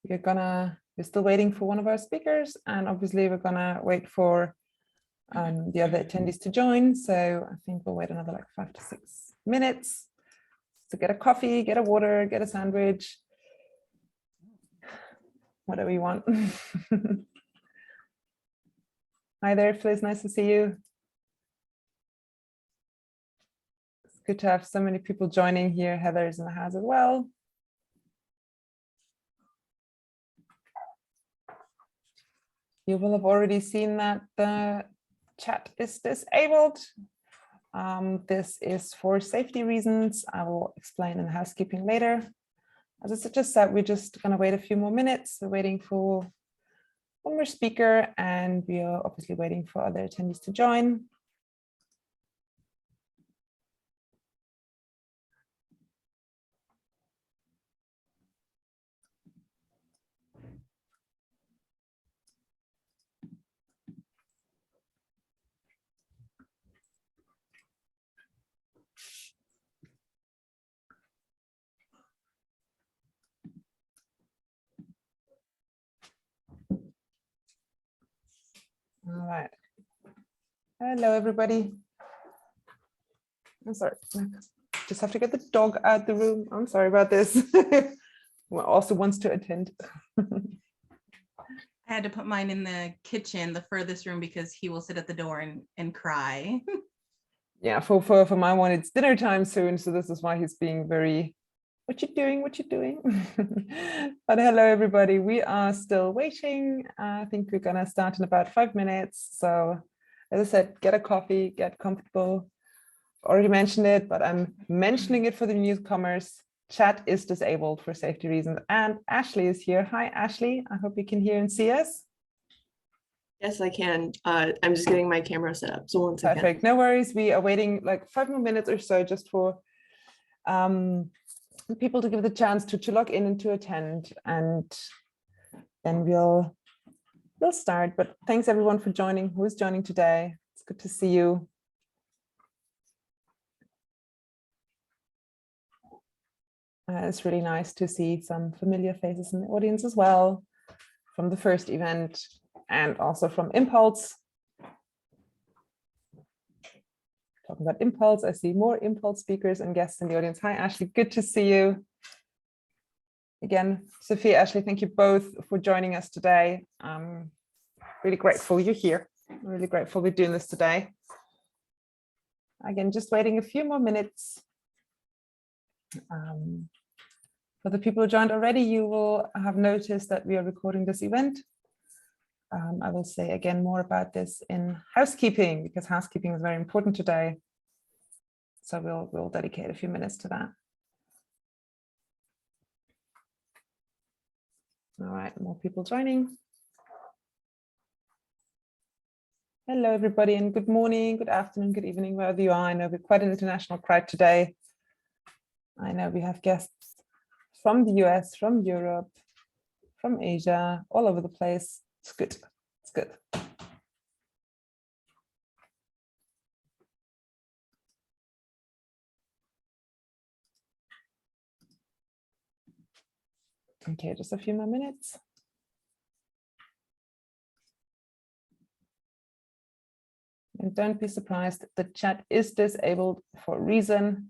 We're still waiting for one of our speakers, and obviously we're gonna wait for the other attendees to join. So I think we'll wait another like 5 to 6 minutes to get a coffee, get a water, get a sandwich, whatever you want. Hi there, Fliz, nice to see you. It's good to have so many people joining here. Heather's in the house as well. You will have already seen that the chat is disabled. This is for safety reasons. I will explain in housekeeping later. As I just said, we're just going to wait a few more minutes. We're waiting for one more speaker, and we are obviously waiting for other attendees to join. All right. Hello, everybody. I'm sorry. Just have to get the dog out the room. I'm sorry about this. Who also wants to attend. I had to put mine in the kitchen, the furthest room, because he will sit at the door and cry. Yeah, for my one, it's dinner time soon. So this is why he's being very, what you doing? What you doing? But hello, everybody. We are still waiting. I think we're gonna start in about 5 minutes. So as I said, get a coffee, get comfortable. Already mentioned it, but I'm mentioning it for the newcomers. Chat is disabled for safety reasons. And Ashley is here. Hi, Ashley. I hope you can hear and see us. Yes, I can. I'm just getting my camera set up. So one second. Perfect. No worries. We are waiting like 5 more minutes or so just for people to give the chance to log in and to attend, and then we'll start. But thanks everyone for joining. Who is joining today? It's good to see you. It's really nice to see some familiar faces in the audience as well from the first event and also from Impulse. Talking about Impulse, I see more Impulse speakers and guests in the audience. Hi, Ashley, good to see you. Again, Sophia, Ashley, thank you both for joining us today. I'm really grateful you're here. I'm really grateful we're doing this today. Again, just waiting a few more minutes. For the people who joined already, you will have noticed that we are recording this event. I will say again more about this in housekeeping, because housekeeping is very important today. So we'll dedicate a few minutes to that. All right, more people joining. Hello, everybody, and good morning, good afternoon, good evening, wherever you are. I know we're quite an international crowd today. I know we have guests from the US, from Europe, from Asia, all over the place. It's good. It's good. Okay, just a few more minutes. And don't be surprised, the chat is disabled for a reason.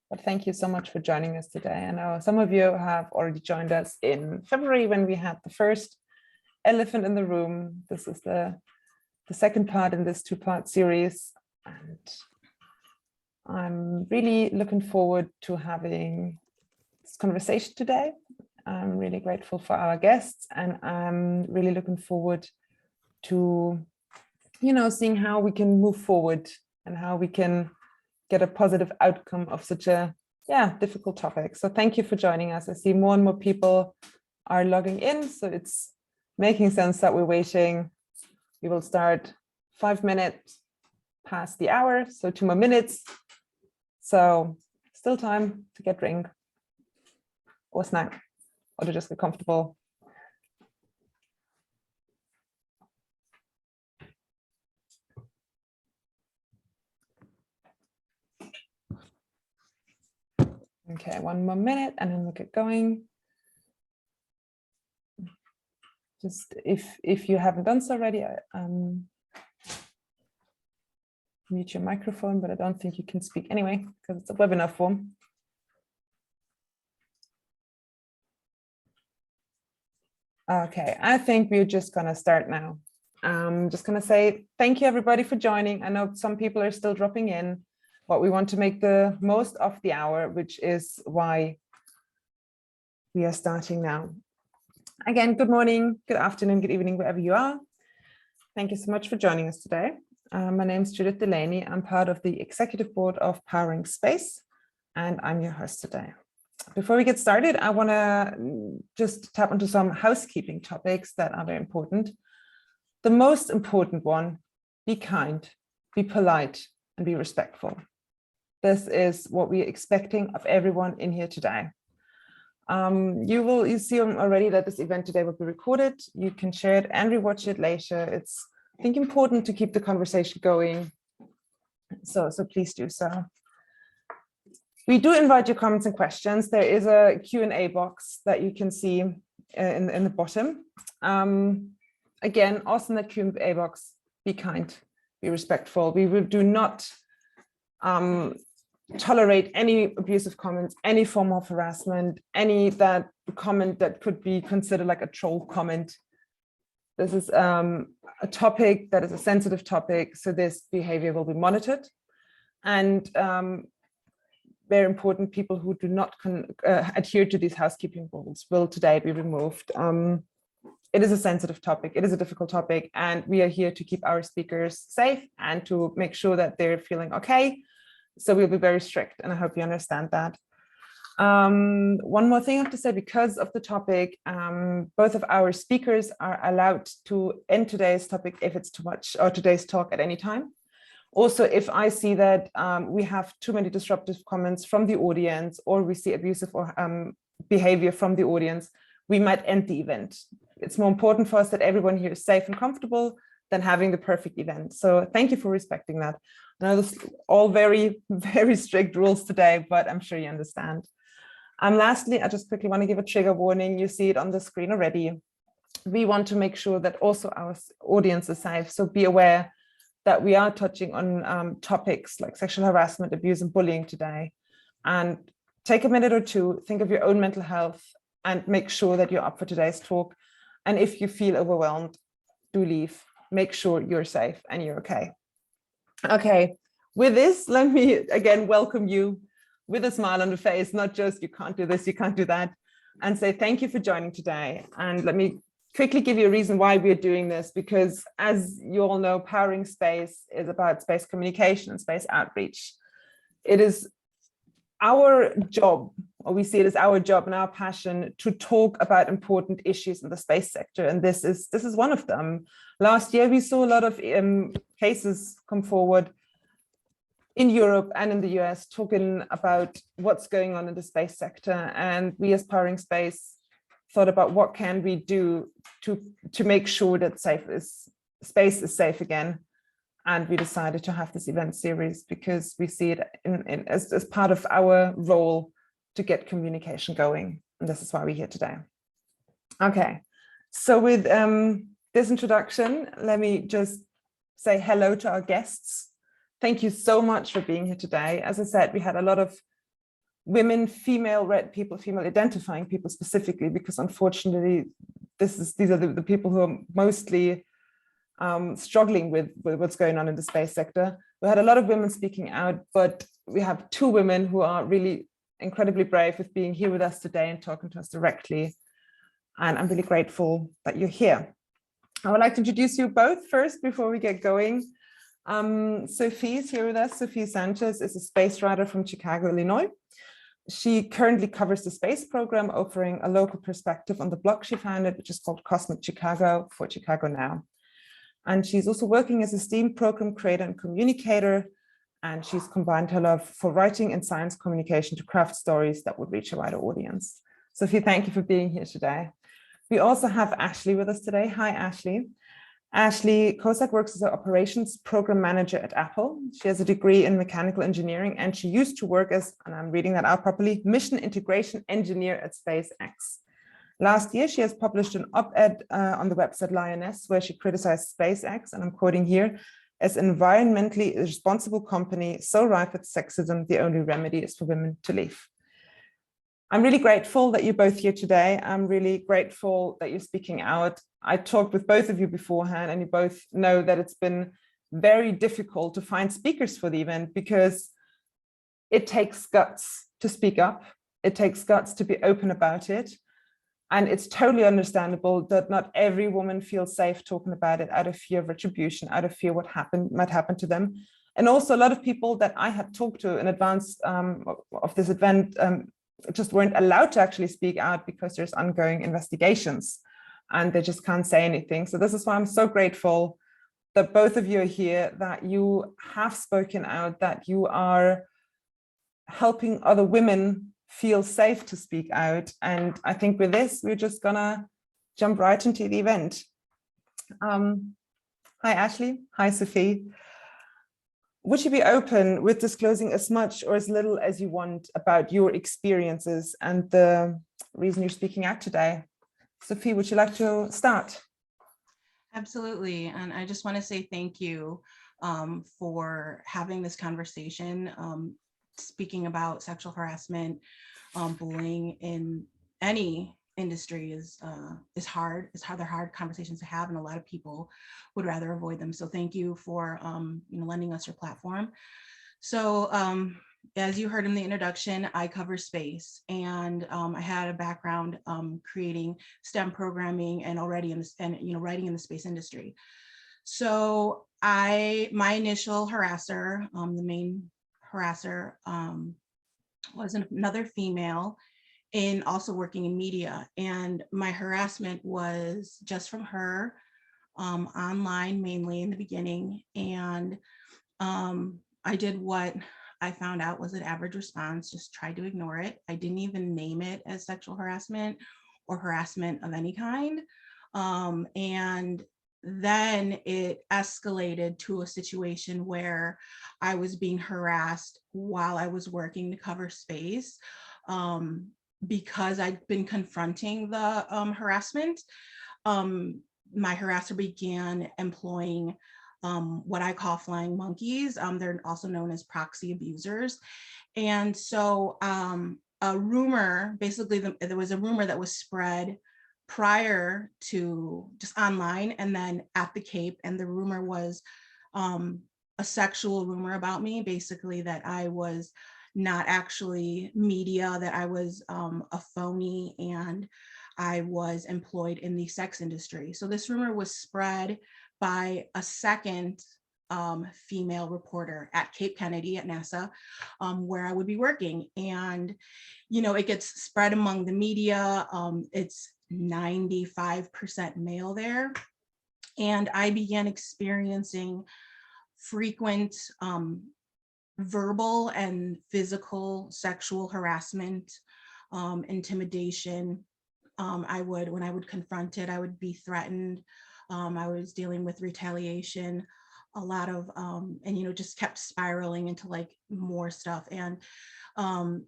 But thank you so much for joining us today. I know some of you have already joined us in February when we had the first elephant in the room. This is the second part in this two-part series. And I'm really looking forward to having this conversation today. I'm really grateful for our guests, and I'm really looking forward to, seeing how we can move forward and how we can get a positive outcome of such a difficult topic. So thank you for joining us. I see more and more people are logging in, so it's making sense that we're waiting. We will start 5 minutes past the hour, so 2 more minutes. So still time to get drink or snack or to just get comfortable. Okay, one more minute and then we'll get going. Just if you haven't done so already, mute your microphone, but I don't think you can speak anyway because it's a webinar form. Okay, I think we're just gonna start now. I'm just gonna say thank you everybody for joining. I know some people are still dropping in, but we want to make the most of the hour, which is why we are starting now. Again, good morning, good afternoon, good evening, wherever you are. Thank you so much for joining us today. My name is Judith Delaney. I'm part of the executive board of Powering Space, and I'm your host today. Before we get started, I want to just tap into some housekeeping topics that are very important. The most important one, be kind, be polite, and be respectful. This is what we're expecting of everyone in here today. You see already that this event today will be recorded. You can share it and rewatch it later. It's, I think, important to keep the conversation going. So please do so. We do invite your comments and questions. There is a Q&A box that you can see in the bottom. Again, also in the Q&A box, be kind, be respectful. We do not tolerate any abusive comments, any form of harassment, any comment that could be considered like a troll comment. This is a topic that is a sensitive topic, so this behavior will be monitored. And very important, people who do not adhere to these housekeeping rules will today be removed. It is a sensitive topic, it is a difficult topic, and we are here to keep our speakers safe and to make sure that they're feeling okay. So we'll be very strict, and I hope you understand that. One more thing I have to say, because of the topic, both of our speakers are allowed to end today's topic if it's too much, or today's talk at any time. Also, if I see that we have too many disruptive comments from the audience, or we see abusive or behavior from the audience, we might end the event. It's more important for us that everyone here is safe and comfortable than having the perfect event. So thank you for respecting that. I know this is all very, very strict rules today, but I'm sure you understand. Lastly, I just quickly want to give a trigger warning. You see it on the screen already. We want to make sure that also our audience is safe. So be aware that we are touching on topics like sexual harassment, abuse, and bullying today. And take a minute or two, think of your own mental health, and make sure that you're up for today's talk. And if you feel overwhelmed, do leave. Make sure you're safe and you're okay. Okay, with this, let me again welcome you with a smile on the face, not just you can't do this, you can't do that, and say thank you for joining today. And let me quickly give you a reason why we're doing this, because as you all know, Powering Space is about space communication and space outreach. It is our job, or we see it as our job and our passion, to talk about important issues in the space sector, and this is one of them. Last year, we saw a lot of cases come forward in Europe and in the US talking about what's going on in the space sector, and we as Powering Space thought about what can we do to make sure that space is safe again. And we decided to have this event series because we see it as part of our role to get communication going. And this is why we're here today. Okay, so with this introduction, let me just say hello to our guests. Thank you so much for being here today. As I said, we had a lot of women, female identifying people specifically, because unfortunately, these are the people who are mostly struggling with what's going on in the space sector. We had a lot of women speaking out, but we have two women who are really incredibly brave with being here with us today and talking to us directly. And I'm really grateful that you're here. I would like to introduce you both first before we get going. Sophie is here with us. Sofia Sanchez is a space writer from Chicago, Illinois. She currently covers the space program, offering a local perspective on the blog she founded, which is called Cosmic Chicago for Chicago Now. And she's also working as a STEAM program creator and communicator. And she's combined her love for writing and science communication to craft stories that would reach a wider audience. Sophie, thank you for being here today. We also have Ashley with us today. Hi, Ashley. Ashley Kosak works as an operations program manager at Apple. She has a degree in mechanical engineering, and she used to work as, and I'm reading that out properly, mission integration engineer at SpaceX. Last year, she has published an op-ed on the website Lioness, where she criticized SpaceX, and I'm quoting here, as environmentally responsible company so rife with sexism, the only remedy is for women to leave. I'm really grateful that you're both here today. I'm really grateful that you're speaking out. I talked with both of you beforehand, and you both know that it's been very difficult to find speakers for the event because it takes guts to speak up. It takes guts to be open about it. And it's totally understandable that not every woman feels safe talking about it out of fear of retribution, out of fear what might happen to them. And also a lot of people that I had talked to in advance of this event just weren't allowed to actually speak out because there's ongoing investigations and they just can't say anything. So this is why I'm so grateful that both of you are here, that you have spoken out, that you are helping other women feel safe to speak out. And I think with this, we're just gonna jump right into the event. Hi, Ashley. Hi, Sophie. Would you be open with disclosing as much or as little as you want about your experiences and the reason you're speaking out today? Sophie, would you like to start? Absolutely. And I just want to say thank you for having this conversation. Speaking about sexual harassment, bullying in any industry is hard. They're hard conversations to have, and a lot of people would rather avoid them. So thank you for lending us your platform. So as you heard in the introduction, I cover space, and I had a background creating STEM programming and already in this, and writing in the space industry. So my initial harasser, the main harasser, was another female, in also working in media, and my harassment was just from her, online mainly in the beginning, and I did what I found out was an average response, just tried to ignore it. I didn't even name it as sexual harassment or harassment of any kind, and then it escalated to a situation where I was being harassed while I was working to cover space. Because I'd been confronting the harassment, my harasser began employing what I call flying monkeys. They're also known as proxy abusers. And so a rumor, basically there was a rumor that was spread prior to just online and then at the Cape, and the rumor was a sexual rumor about me, basically that I was not actually media, that I was a phony, and I was employed in the sex industry. So this rumor was spread by a second female reporter at Cape Kennedy at NASA, where I would be working. And, it gets spread among the media. It's 95% male there. And I began experiencing frequent verbal and physical sexual harassment, intimidation. When I would confront it, I would be threatened. I was dealing with retaliation, a lot of, and just kept spiraling into like more stuff. And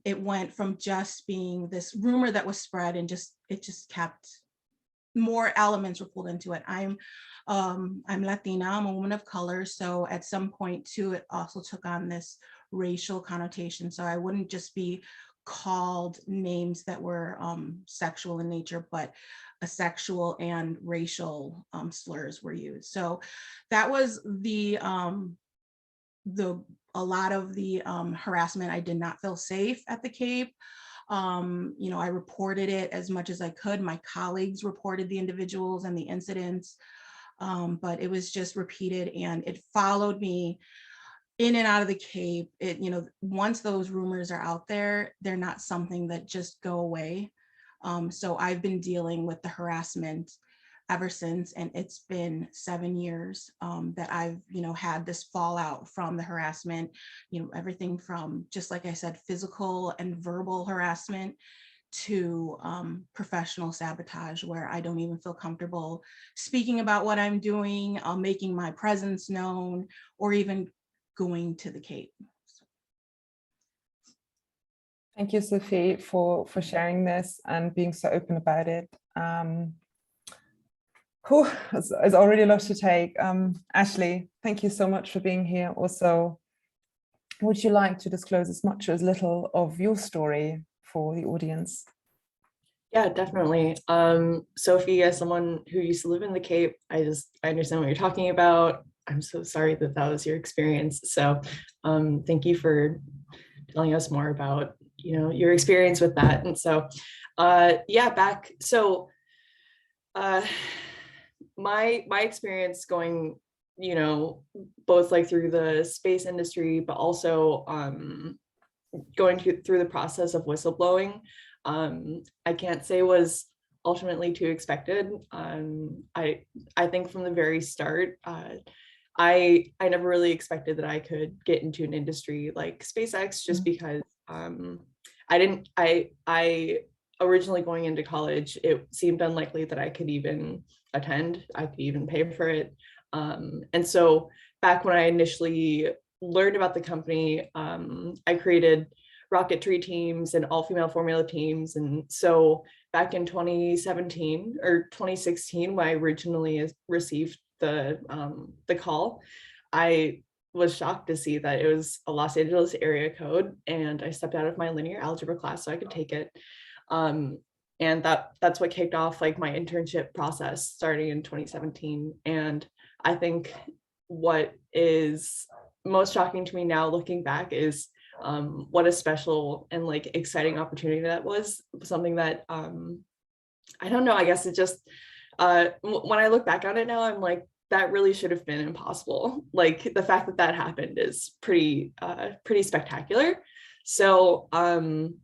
it went from just being this rumor that was spread, and it just kept, more elements were pulled into it. I'm Latina, I'm a woman of color. So at some point too, it also took on this racial connotation. So I wouldn't just be called names that were sexual in nature, but a sexual and racial slurs were used. So that was a lot of the harassment. I did not feel safe at the Cape. I reported it as much as I could. My colleagues reported the individuals and the incidents, but it was just repeated, and it followed me in and out of the Cape. Once those rumors are out there, they're not something that just go away. So I've been dealing with the harassment ever since, and it's been 7 years that I've had this fallout from the harassment, everything from, just like I said, physical and verbal harassment to professional sabotage, where I don't even feel comfortable speaking about what I'm doing, making my presence known, or even going to the Cape. Thank you, Sophie, for sharing this and being so open about it. It's already a lot to take. Ashley, thank you so much for being here. Also, would you like to disclose as much or as little of your story for the audience? Yeah, definitely. Sophie, as someone who used to live in the Cape, I understand what you're talking about. I'm so sorry that that was your experience. So thank you for telling us more about, your experience with that. And so, my experience going, both like through the space industry, but also going through the process of whistleblowing, I can't say was ultimately too expected. I think from the very start, I never really expected that I could get into an industry like SpaceX, just because I originally going into college, it seemed unlikely that I could even attend, I could even pay for it. And so back when I initially learned about the company, I created rocketry teams and all-female formula teams. And so back in 2017 or 2016, when I originally received the call, I was shocked to see that it was a Los Angeles area code, and I stepped out of my linear algebra class so I could take it. And that's what kicked off like my internship process starting in 2017. And I think what is most shocking to me now looking back is what a special and like exciting opportunity that was. Something that I don't know, I guess it just when I look back on it now, I'm like, that really should have been impossible. Like the fact that that happened is pretty spectacular. So I'm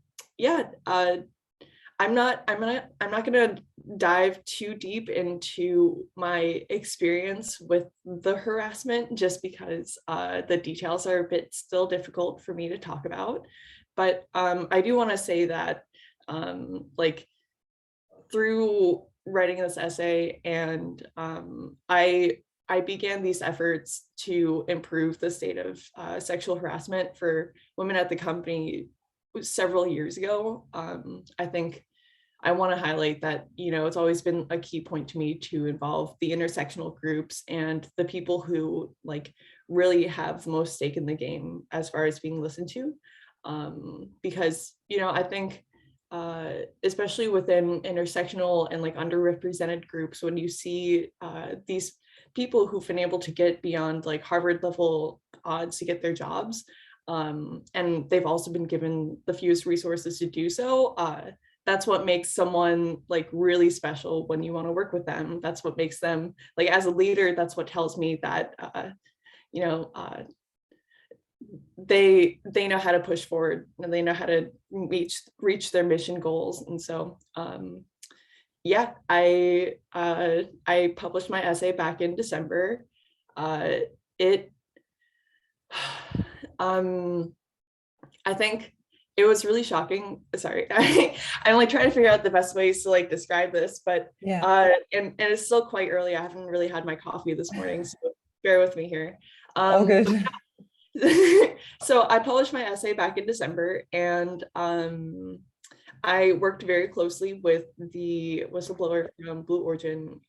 not gonna dive too deep into my experience with the harassment, just because the details are a bit still difficult for me to talk about. But I do want to say that like through writing this essay, and I began these efforts to improve the state of sexual harassment for women at the company several years ago. I think I want to highlight that, it's always been a key point to me to involve the intersectional groups and the people who like really have the most stake in the game as far as being listened to. Because, I think especially within intersectional and like underrepresented groups, when you see these people who've been able to get beyond like Harvard level odds to get their jobs, and they've also been given the fewest resources to do so, that's what makes someone like really special when you want to work with them. That's what makes them like, as a leader, that's what tells me that they know how to push forward and they know how to reach their mission goals. And so I published my essay back in December. I think it was really shocking. Sorry, I'm like trying to figure out the best ways to like describe this, but yeah, and it's still quite early. I haven't really had my coffee this morning, so bear with me here. all good. So I published my essay back in December, and I worked very closely with the whistleblower from Blue Origin.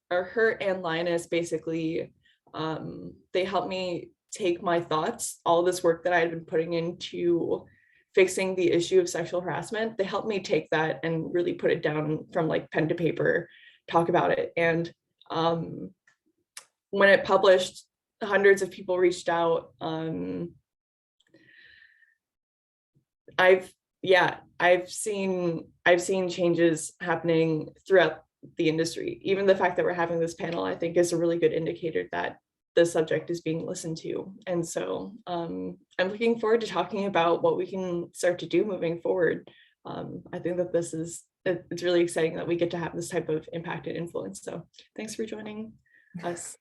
Her and Linus basically, they helped me take my thoughts, all this work that I had been putting into fixing the issue of sexual harassment. They helped me take that and really put it down from like pen to paper, talk about it. And when it published, hundreds of people reached out. I've seen changes happening throughout the industry. Even the fact that we're having this panel, I think, is a really good indicator that the subject is being listened to. And so I'm looking forward to talking about what we can start to do moving forward. I think that it's really exciting that we get to have this type of impact and influence. So thanks for joining us.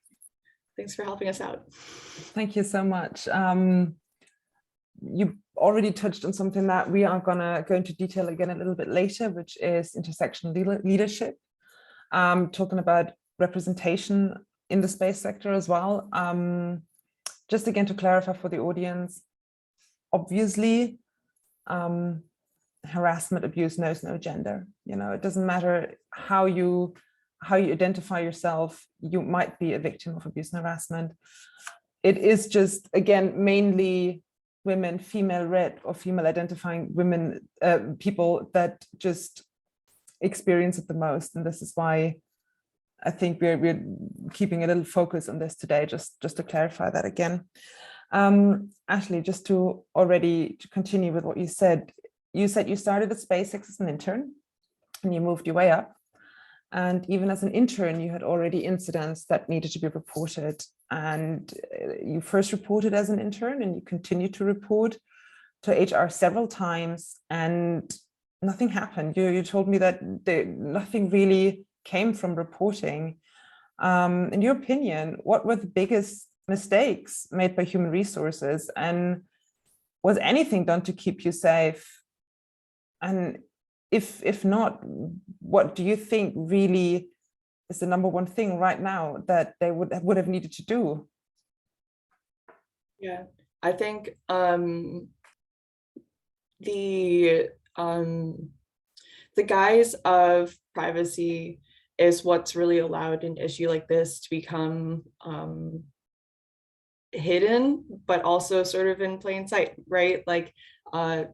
Thanks for helping us out. Thank you so much. you already touched on something that we are gonna go into detail again a little bit later, which is intersectional leadership, talking about representation in the space sector as well. Just again to clarify for the audience, obviously, harassment, abuse knows no gender. You know, it doesn't matter how you identify yourself, you might be a victim of abuse and harassment. It is just, again, mainly women, female-led or female identifying women, people that just experience it the most. And this is why I think we're keeping a little focus on this today, just to clarify that again. Ashley, just to continue with what you said you started at SpaceX as an intern and you moved your way up. And even as an intern, you had already incidents that needed to be reported. And you first reported as an intern and you continued to report to HR several times and nothing happened. You told me that nothing really came from reporting. In your opinion, what were the biggest mistakes made by human resources? And was anything done to keep you safe? And if not, what do you think really is the number one thing right now that they would have needed to do? Yeah, I think the guise of privacy is what's really allowed an issue like this to become hidden, but also sort of in plain sight, right? Like,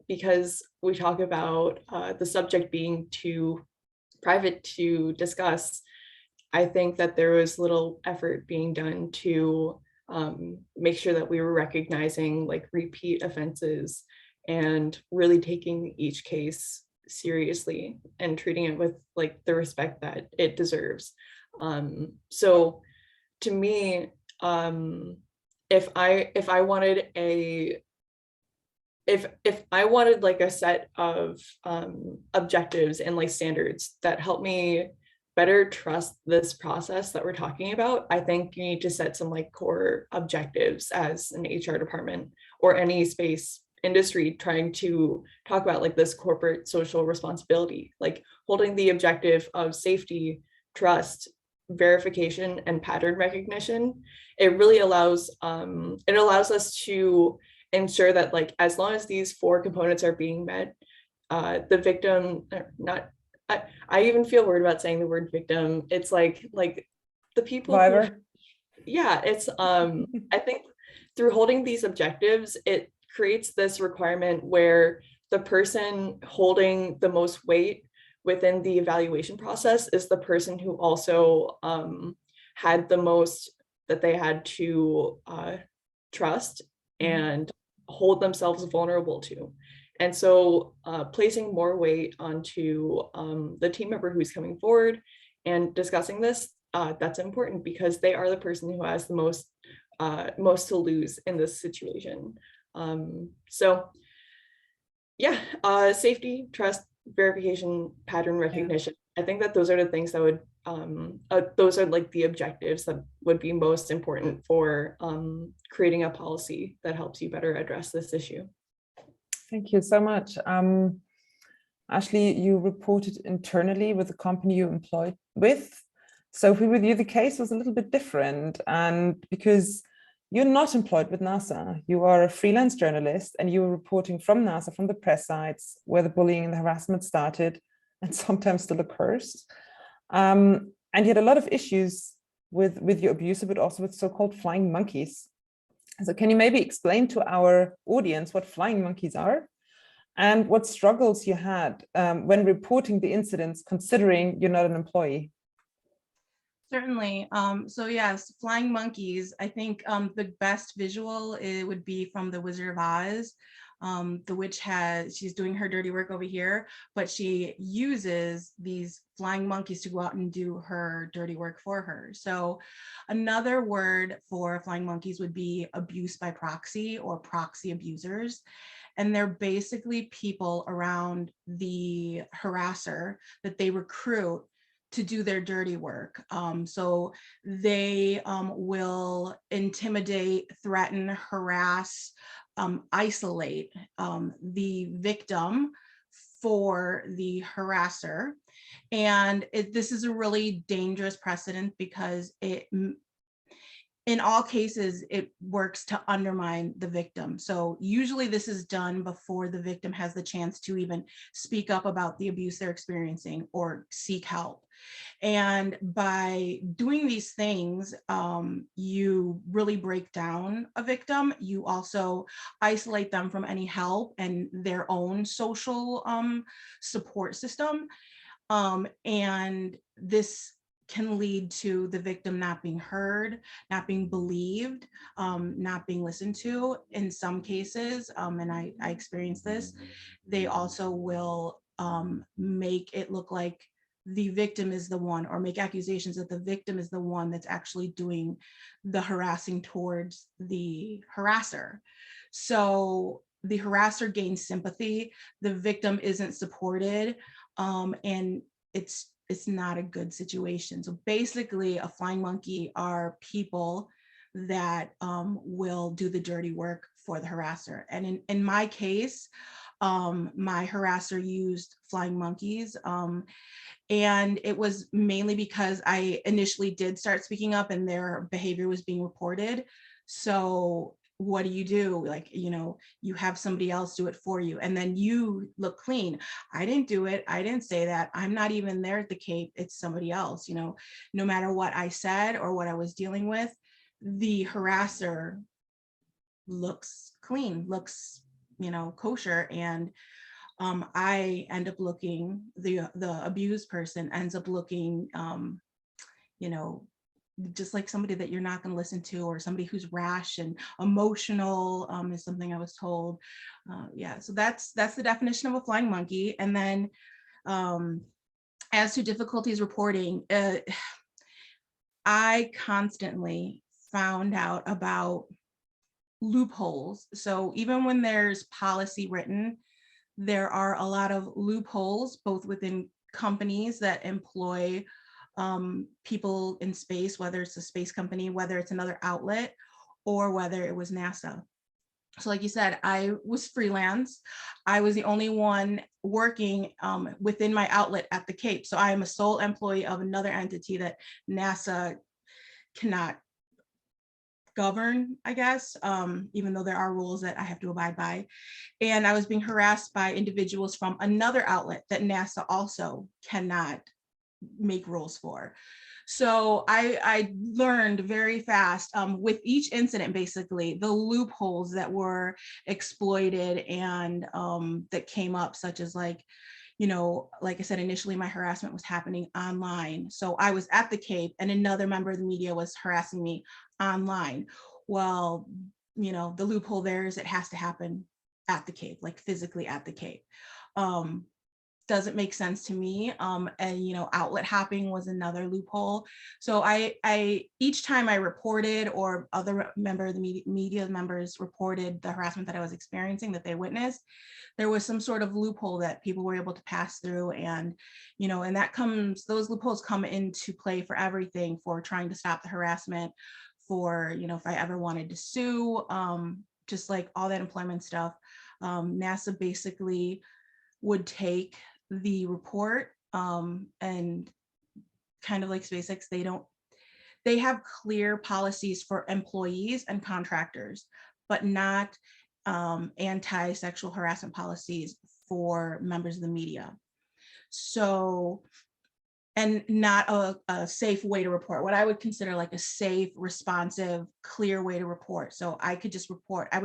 because we talk about the subject being too private to discuss, I think that there was little effort being done to make sure that we were recognizing like repeat offenses and really taking each case seriously and treating it with like the respect that it deserves. So to me, if I wanted like a set of objectives and like standards that help me better trust this process that we're talking about, I think you need to set some like core objectives as an HR department or any space industry trying to talk about like this corporate social responsibility, like holding the objective of safety, trust, verification, and pattern recognition. It really allows us to ensure that like as long as these four components are being met, the victim, I even feel weird about saying the word victim. It's like the people yeah, it's I think through holding these objectives, it creates this requirement where the person holding the most weight within the evaluation process is the person who also had the most that they had to trust and hold themselves vulnerable to. And so placing more weight onto the team member who's coming forward and discussing this, that's important because they are the person who has the most to lose in this situation. So yeah, safety, trust, verification, pattern recognition. I think that those are the things that would, those are like the objectives that would be most important for creating a policy that helps you better address this issue. Thank you so much. Ashley, you reported internally with the company you employed with. Sophie, with you, the case was a little bit different. And because you're not employed with NASA, you are a freelance journalist and you were reporting from NASA, from the press sites where the bullying and the harassment started and sometimes still occurs. And you had a lot of issues with your abuser, but also with so-called flying monkeys. So can you maybe explain to our audience what flying monkeys are and what struggles you had when reporting the incidents, considering you're not an employee? Certainly. So yes, flying monkeys. I think the best visual it would be from The Wizard of Oz. The witch she's doing her dirty work over here, but she uses these flying monkeys to go out and do her dirty work for her. So another word for flying monkeys would be abuse by proxy or proxy abusers. And they're basically people around the harasser that they recruit to do their dirty work. So they will intimidate, threaten, harass, isolate the victim for the harasser. And this is a really dangerous precedent because in all cases, it works to undermine the victim. So usually this is done before the victim has the chance to even speak up about the abuse they're experiencing or seek help. And by doing these things, you really break down a victim. You also isolate them from any help and their own social support system. And this can lead to the victim not being heard, not being believed, not being listened to. In some cases, and I experienced this, they also will make it look like the victim is the one, or make accusations that the victim is the one that's actually doing the harassing towards the harasser. So the harasser gains sympathy, the victim isn't supported, and it's not a good situation. So basically, a flying monkey are people that will do the dirty work for the harasser. And in my case, my harasser used flying monkeys. And it was mainly because I initially did start speaking up and their behavior was being reported. So what do? Like, you have somebody else do it for you, and then you look clean. I didn't do it. I didn't say that. I'm not even there at the Cape. It's somebody else. No matter what I said or what I was dealing with, the harasser looks clean, looks, kosher. And I end up looking, the abused person ends up looking, just like somebody that you're not going to listen to, or somebody who's rash and emotional, is something I was told. Yeah, so that's the definition of a flying monkey. And then as to difficulties reporting, I constantly found out about loopholes. So even when there's policy written, there are a lot of loopholes, both within companies that employ people in space, whether it's a space company, whether it's another outlet, or whether it was NASA. So like you said, I was freelance. I was the only one working within my outlet at the Cape. So I am a sole employee of another entity that NASA cannot govern, I guess, even though there are rules that I have to abide by. And I was being harassed by individuals from another outlet that NASA also cannot make rules for. So I learned very fast with each incident, basically, the loopholes that were exploited and that came up, such as like I said, initially my harassment was happening online. So I was at the Cape and another member of the media was harassing me online. Well, the loophole there is it has to happen at the Cape, like physically at the Cape. Doesn't make sense to me. And outlet hopping was another loophole. So I each time I reported, or other member of the media members reported the harassment that I was experiencing, that they witnessed, there was some sort of loophole that people were able to pass through. And and those loopholes come into play for everything, for trying to stop the harassment, for if I ever wanted to sue, just like all that employment stuff. NASA basically would take the report and kind of like SpaceX, they have clear policies for employees and contractors, but not anti-sexual harassment policies for members of the media. So, and not a safe way to report, what I would consider like a safe, responsive, clear way to report. So I would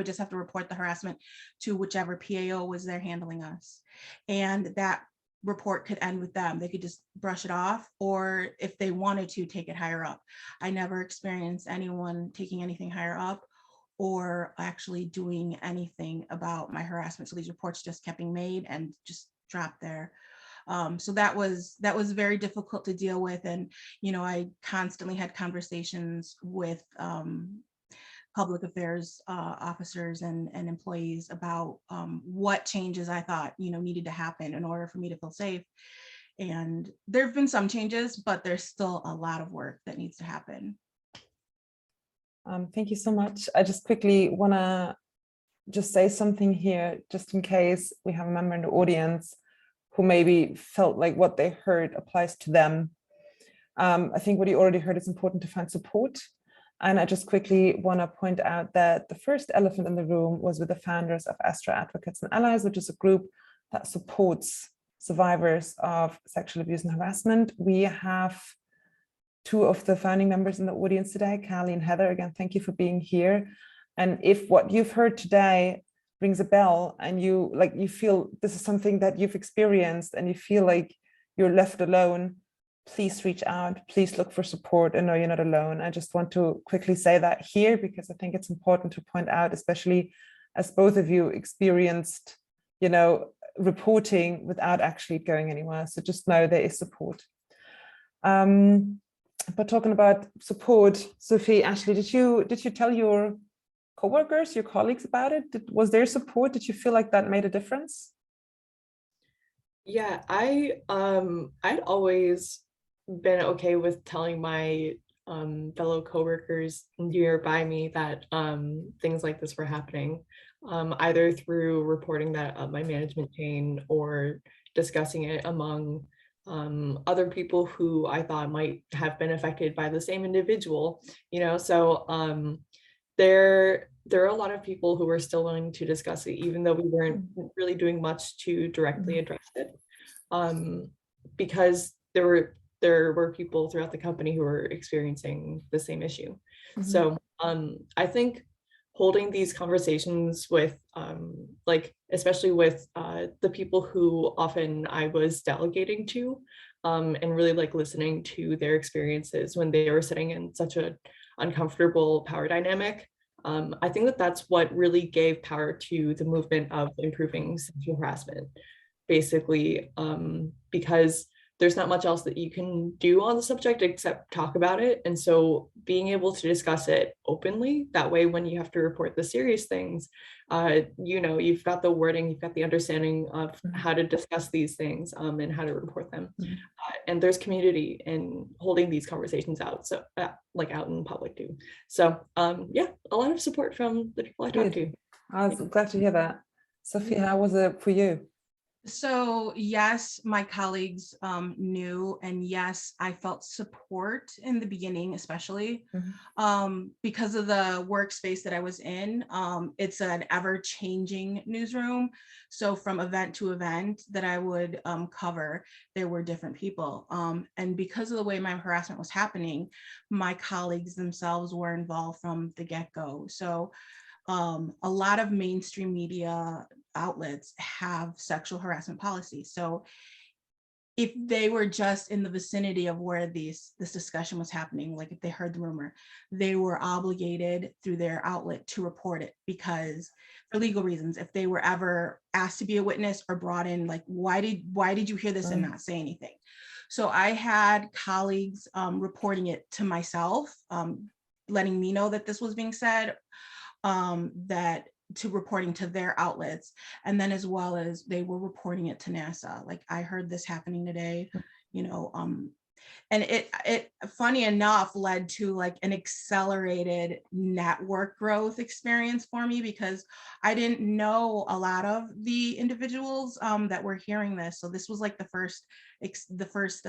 just have to report the harassment to whichever PAO was there handling us. And that report could end with them. They could just brush it off, or if they wanted to, take it higher up. I never experienced anyone taking anything higher up or actually doing anything about my harassment. So these reports just kept being made and just dropped there. So that was very difficult to deal with. And, I constantly had conversations with public affairs officers and employees about what changes I thought, needed to happen in order for me to feel safe. And there have been some changes, but there's still a lot of work that needs to happen. Thank you so much. I just quickly want to just say something here, just in case we have a member in the audience who maybe felt like what they heard applies to them. I think what you already heard, it's important to find support. And I just quickly want to point out that the first elephant in the room was with the founders of Astra Advocates and Allies, which is a group that supports survivors of sexual abuse and harassment. We have two of the founding members in the audience today, Callie and Heather. Again, thank you for being here. And if what you've heard today rings a bell and you feel this is something that you've experienced and you feel like you're left alone, please reach out, please look for support and know you're not alone. I just want to quickly say that here because I think it's important to point out, especially as both of you experienced, reporting without actually going anywhere. So just know there is support. But talking about support, Sophie, Ashley, did you tell your coworkers, your colleagues about it? Was there support? Did you feel like that made a difference? Yeah, I'd always been okay with telling my fellow coworkers nearby me that things like this were happening, either through reporting that up my management chain or discussing it among other people who I thought might have been affected by the same individual, so there are a lot of people who are still willing to discuss it, even though we weren't really doing much to directly address it, because there were people throughout the company who were experiencing the same issue. So I think holding these conversations with especially with the people who often I was delegating to, and really listening to their experiences when they were sitting in such an uncomfortable power dynamic. I think that that's what really gave power to the movement of improving sexual harassment, basically, because there's not much else that you can do on the subject except talk about it. And so being able to discuss it openly, that way when you have to report the serious things, you've got the wording, you've got the understanding of how to discuss these things and how to report them. And there's community in holding these conversations out, so out in public too. So yeah, a lot of support from the people I talked to. I was glad to hear that. Sophie, how was it for you? So yes, my colleagues knew, and yes, I felt support in the beginning, especially because of the workspace that I was in. It's an ever-changing newsroom. So from event to event that I would cover, there were different people. And because of the way my harassment was happening, my colleagues themselves were involved from the get-go. So a lot of mainstream media outlets have sexual harassment policies. So if they were just in the vicinity of where this discussion was happening, like if they heard the rumor, they were obligated through their outlet to report it, because for legal reasons, if they were ever asked to be a witness or brought in, like, why did you hear this and not say anything? So I had colleagues reporting it to myself, letting me know that this was being said, to reporting to their outlets, and then as well as they were reporting it to NASA. Like, I heard this happening today, and it funny enough led to like an accelerated network growth experience for me, because I didn't know a lot of the individuals that were hearing this. So this was like the first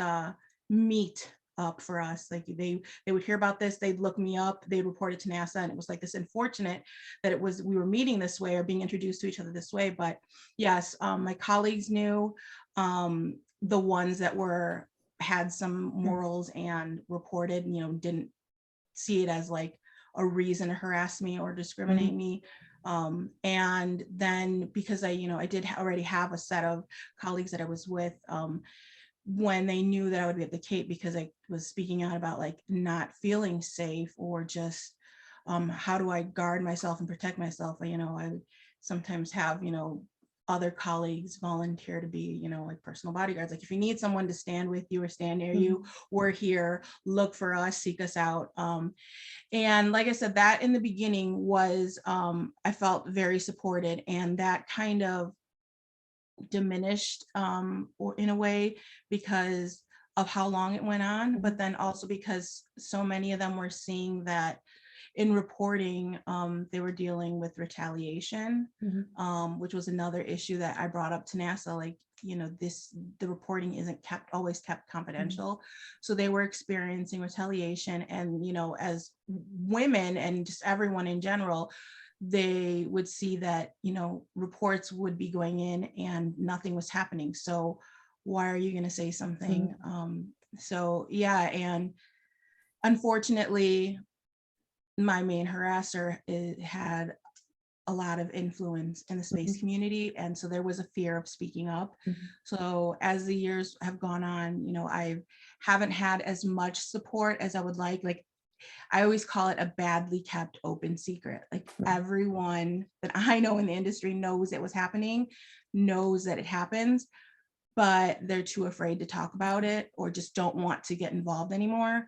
meet up for us. Like they would hear about this, they'd look me up, they'd report it to NASA, and it was like this unfortunate that we were meeting this way or being introduced to each other this way. But yes, my colleagues knew, the ones that had some morals and reported, didn't see it as like a reason to harass me or discriminate me. And then because I did already have a set of colleagues that I was with, when they knew that I would be at the Cape, because I was speaking out about like not feeling safe, or just how do I guard myself and protect myself. I would sometimes have, other colleagues volunteer to be, like personal bodyguards. Like, if you need someone to stand with you or stand near you, we're here, look for us, seek us out. And like I said, that in the beginning was, I felt very supported, and that kind of diminished or in a way because of how long it went on, but then also because so many of them were seeing that in reporting, they were dealing with retaliation, which was another issue that I brought up to NASA. Like, you know, the reporting isn't always kept confidential. So they were experiencing retaliation. And, you know, as women and just everyone in general, they would see that, you know, reports would be going in and nothing was happening. So why are you going to say something? So yeah, and unfortunately, my main harasser had a lot of influence in the space community. And so there was a fear of speaking up. So as the years have gone on, you know, I haven't had as much support as I would like. Like, I always call it a badly kept open secret. Like, everyone that I know in the industry knows it was happening, knows that it happens, but they're too afraid to talk about it or just don't want to get involved anymore.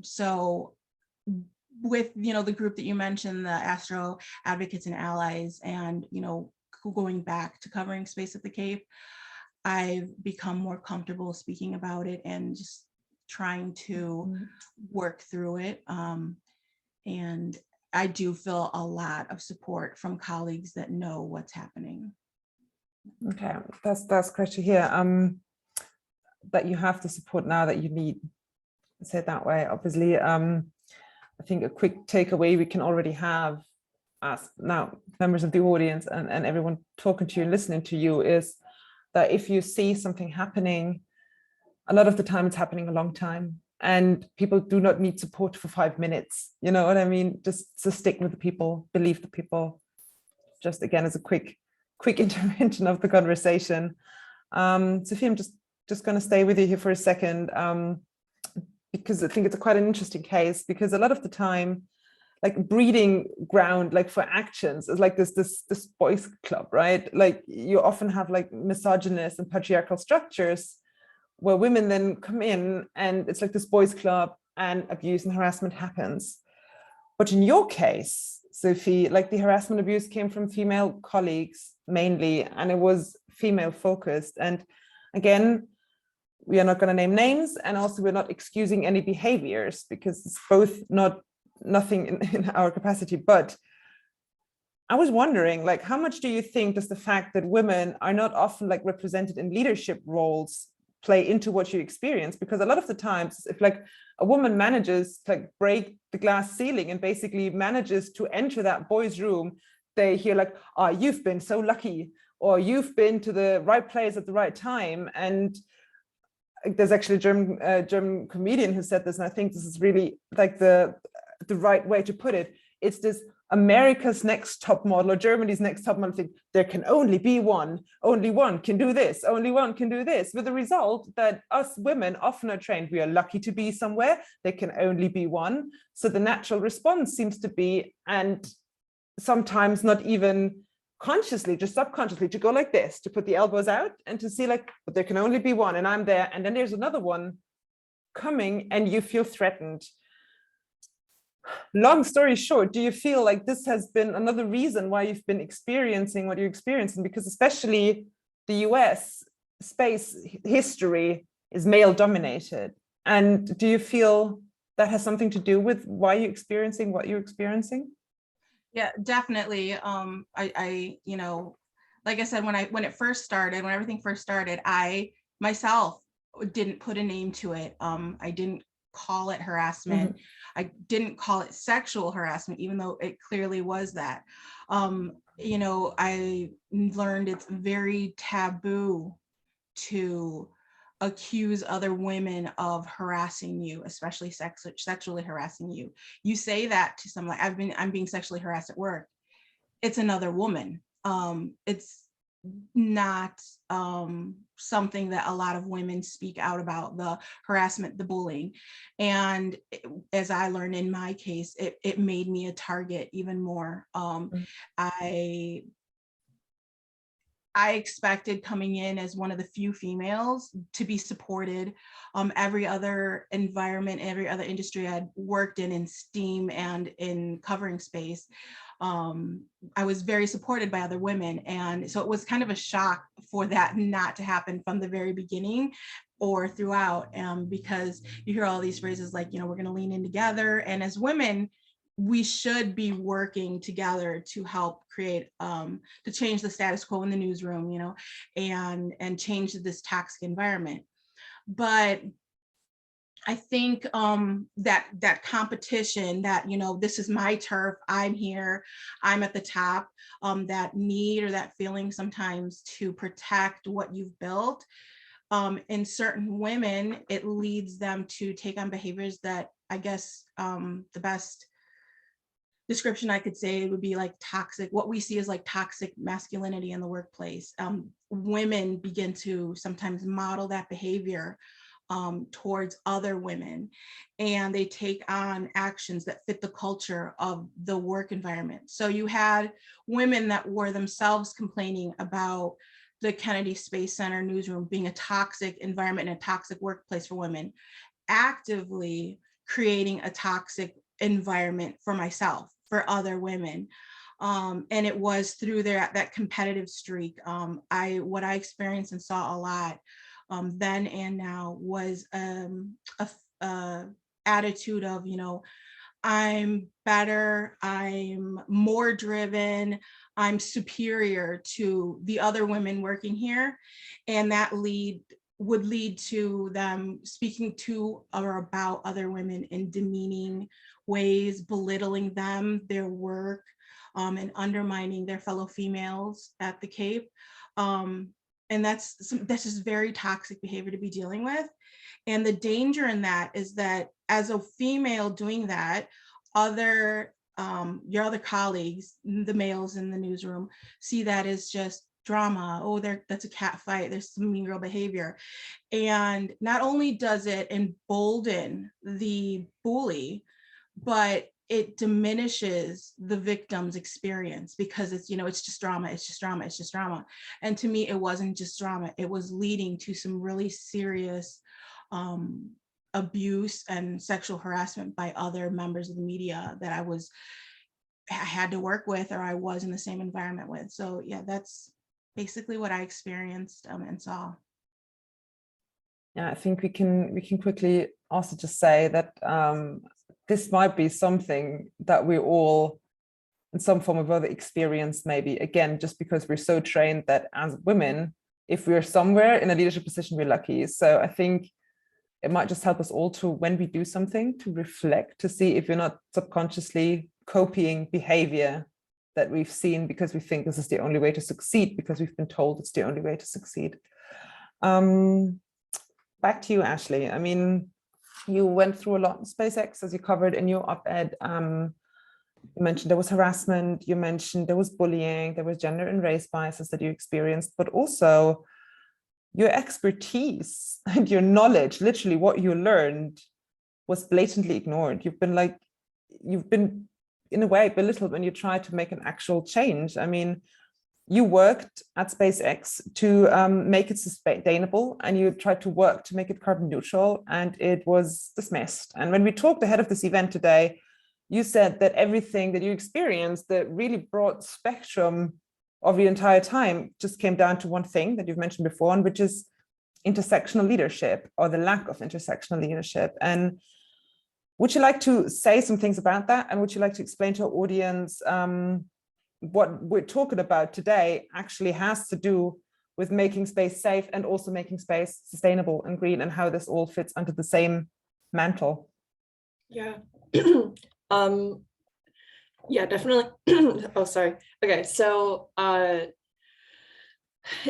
So with, you know, the group that you mentioned, the Astro Advocates and Allies, and, you know, going back to covering space at the Cape, I've become more comfortable speaking about it and just trying to work through it. And I do feel a lot of support from colleagues that know what's happening. Okay, that's great to hear. That you have the support now that you need. Say it that way. Obviously, I think a quick takeaway we can already have as now members of the audience and everyone talking to you and listening to you is that if you see something happening, a lot of the time it's happening a long time, and people do not need support for 5 minutes. You know what I mean? Just stick with the people, believe the people. Just again, as a quick intervention of the conversation. Sophie, I'm just going to stay with you here for a second, because I think it's quite an interesting case, because a lot of the time, like, breeding ground, like, for actions is like this boys club, right? Like, you often have like misogynist and patriarchal structures where women then come in and it's like this boys club and abuse and harassment happens. But in your case, Sophie, like, the harassment abuse came from female colleagues mainly, and it was female focused. And again, we are not going to name names, and also we're not excusing any behaviors because it's both nothing in our capacity. But I was wondering, like, how much do you think does the fact that women are not often like represented in leadership roles play into what you experience? Because a lot of the times, if like a woman manages to like break the glass ceiling and basically manages to enter that boy's room, they hear like, "Oh, you've been so lucky," or "You've been to the right place at the right time." And there's actually a German comedian who said this, and I think this is really like the right way to put it. It's this America's next top model or Germany's next top model thing. There can only be one. Only one can do this. Only one can do this. With the result that us women often are trained, we are lucky to be somewhere. There can only be one. So the natural response seems to be, and sometimes not even consciously, just subconsciously, to go like this, to put the elbows out and to see like, but there can only be one, and I'm there, and then there's another one coming and you feel threatened. Long story short, do you feel like this has been another reason why you've been experiencing what you're experiencing? Because especially the US space history is male dominated. And do you feel that has something to do with why you're experiencing what you're experiencing? Yeah, definitely. I you know, like I said, when everything first started, I myself didn't put a name to it. I didn't call it harassment. I didn't call it sexual harassment, even though it clearly was that. You know, I learned it's very taboo to accuse other women of harassing you, especially sexually harassing you. You say that to someone, like, I'm being sexually harassed at work. It's another woman. It's not something that a lot of women speak out about, the harassment, the bullying. And as I learned in my case, it made me a target even more. I expected, coming in as one of the few females, to be supported. Every other environment, every other industry I'd worked in STEAM and in covering space, I was very supported by other women. And so it was kind of a shock for that not to happen from the very beginning or throughout, because you hear all these phrases like, you know, we're going to lean in together. And as women, we should be working together to help create, to change the status quo in the newsroom, you know, and change this toxic environment. But I think that competition, that, you know, this is my turf, I'm here, I'm at the top, that need or that feeling sometimes to protect what you've built, in certain women, it leads them to take on behaviors that, I guess, the best description I could say would be like toxic, what we see as like toxic masculinity in the workplace. Women begin to sometimes model that behavior towards other women, and they take on actions that fit the culture of the work environment. So you had women that were themselves complaining about the Kennedy Space Center newsroom being a toxic environment and a toxic workplace for women, actively creating a toxic environment for myself, for other women. And it was through that competitive streak. What I experienced and saw a lot then and now was a attitude of, you know, I'm better, I'm more driven, I'm superior to the other women working here. And that would lead to them speaking to or about other women in demeaning ways, belittling them, their work, and undermining their fellow females at the Cape. And that's just very toxic behavior to be dealing with. And the danger in that is that as a female doing that, your other colleagues, the males in the newsroom, see that as just drama. Oh, that's a cat fight. There's some mean girl behavior. And not only does it embolden the bully, but it diminishes the victim's experience, because it's, you know, it's just drama, it's just drama, it's just drama. And to me, it wasn't just drama. It was leading to some really serious abuse and sexual harassment by other members of the media that I had to work with, or I was in the same environment with. So yeah, that's basically what I experienced and saw. Yeah, I think we can quickly also just say that this might be something that we all in some form or other experience, maybe, again, just because we're so trained that as women, if we're somewhere in a leadership position, we're lucky. So I think it might just help us all to, when we do something, to reflect, to see if you're not subconsciously copying behavior that we've seen because we think this is the only way to succeed, because we've been told it's the only way to succeed. Back to you, Ashley. I mean, you went through a lot in SpaceX, as you covered in your op-ed. You mentioned there was harassment, you mentioned there was bullying, there was gender and race biases that you experienced, but also your expertise and your knowledge, literally what you learned, was blatantly ignored. You've been in a way belittled when you tried to make an actual change. I mean, you worked at SpaceX to make it sustainable, and you tried to work to make it carbon neutral, and it was dismissed. And when we talked ahead of this event today, you said that everything that you experienced, the really broad spectrum of the entire time, just came down to one thing that you've mentioned before, and which is intersectional leadership, or the lack of intersectional leadership. And would you like to say some things about that? And would you like to explain to our audience what we're talking about today actually has to do with making space safe and also making space sustainable and green, and how this all fits under the same mantle? Yeah. Yeah, definitely. Oh, sorry. Okay, so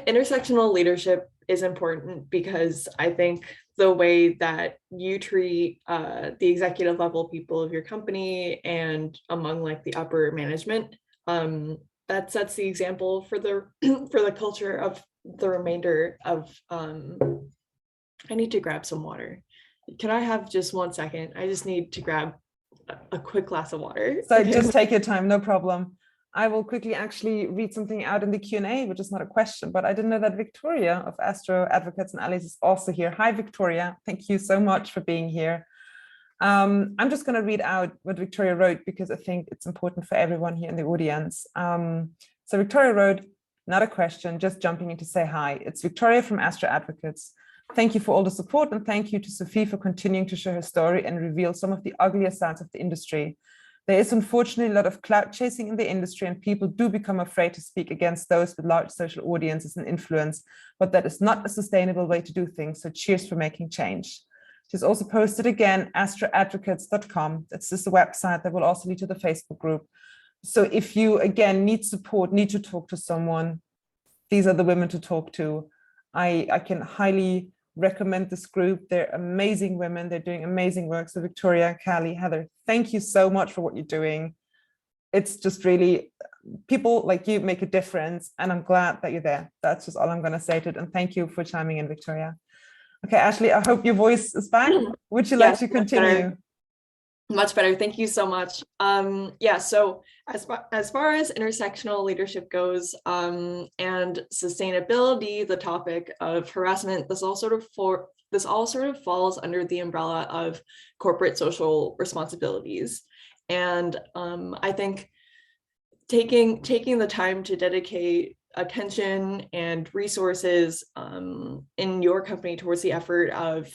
intersectional leadership is important because I think the way that you treat the executive level people of your company and among like the upper management, that sets the example for the for the culture of the remainder of I need to grab some water. Can I have just 1 second? I just need to grab a quick glass of water. So okay. Just take your time, no problem. I will quickly actually read something out in the Q&A, which is not a question, but I didn't know that Victoria of Astra Advocates and Allies is also here. Hi, Victoria. Thank you so much for being here. I'm just going to read out what Victoria wrote because I think it's important for everyone here in the audience. So Victoria wrote, not a question, just jumping in to say hi. It's Victoria from Astra Advocates. Thank you for all the support, and thank you to Sophie for continuing to share her story and reveal some of the uglier sides of the industry. There is unfortunately a lot of clout chasing in the industry, and people do become afraid to speak against those with large social audiences and influence, but that is not a sustainable way to do things. So cheers for making change. She's also posted again, astraadvocates.com. That's just a website that will also lead to the Facebook group. So if you, again, need support, need to talk to someone, these are the women to talk to. I can highly recommend this group. They're amazing women. They're doing amazing work. So Victoria, Callie, Heather, thank you so much for what you're doing. It's just really, people like you make a difference, and I'm glad that you're there. That's just all I'm going to say to it. And thank you for chiming in, Victoria. Okay, Ashley, I hope your voice is back. Would you like to continue? Much better. Thank you so much. Yeah, so as far as intersectional leadership goes, and sustainability, the topic of harassment, this all sort of falls under the umbrella of corporate social responsibilities. And I think taking the time to dedicate attention and resources in your company towards the effort of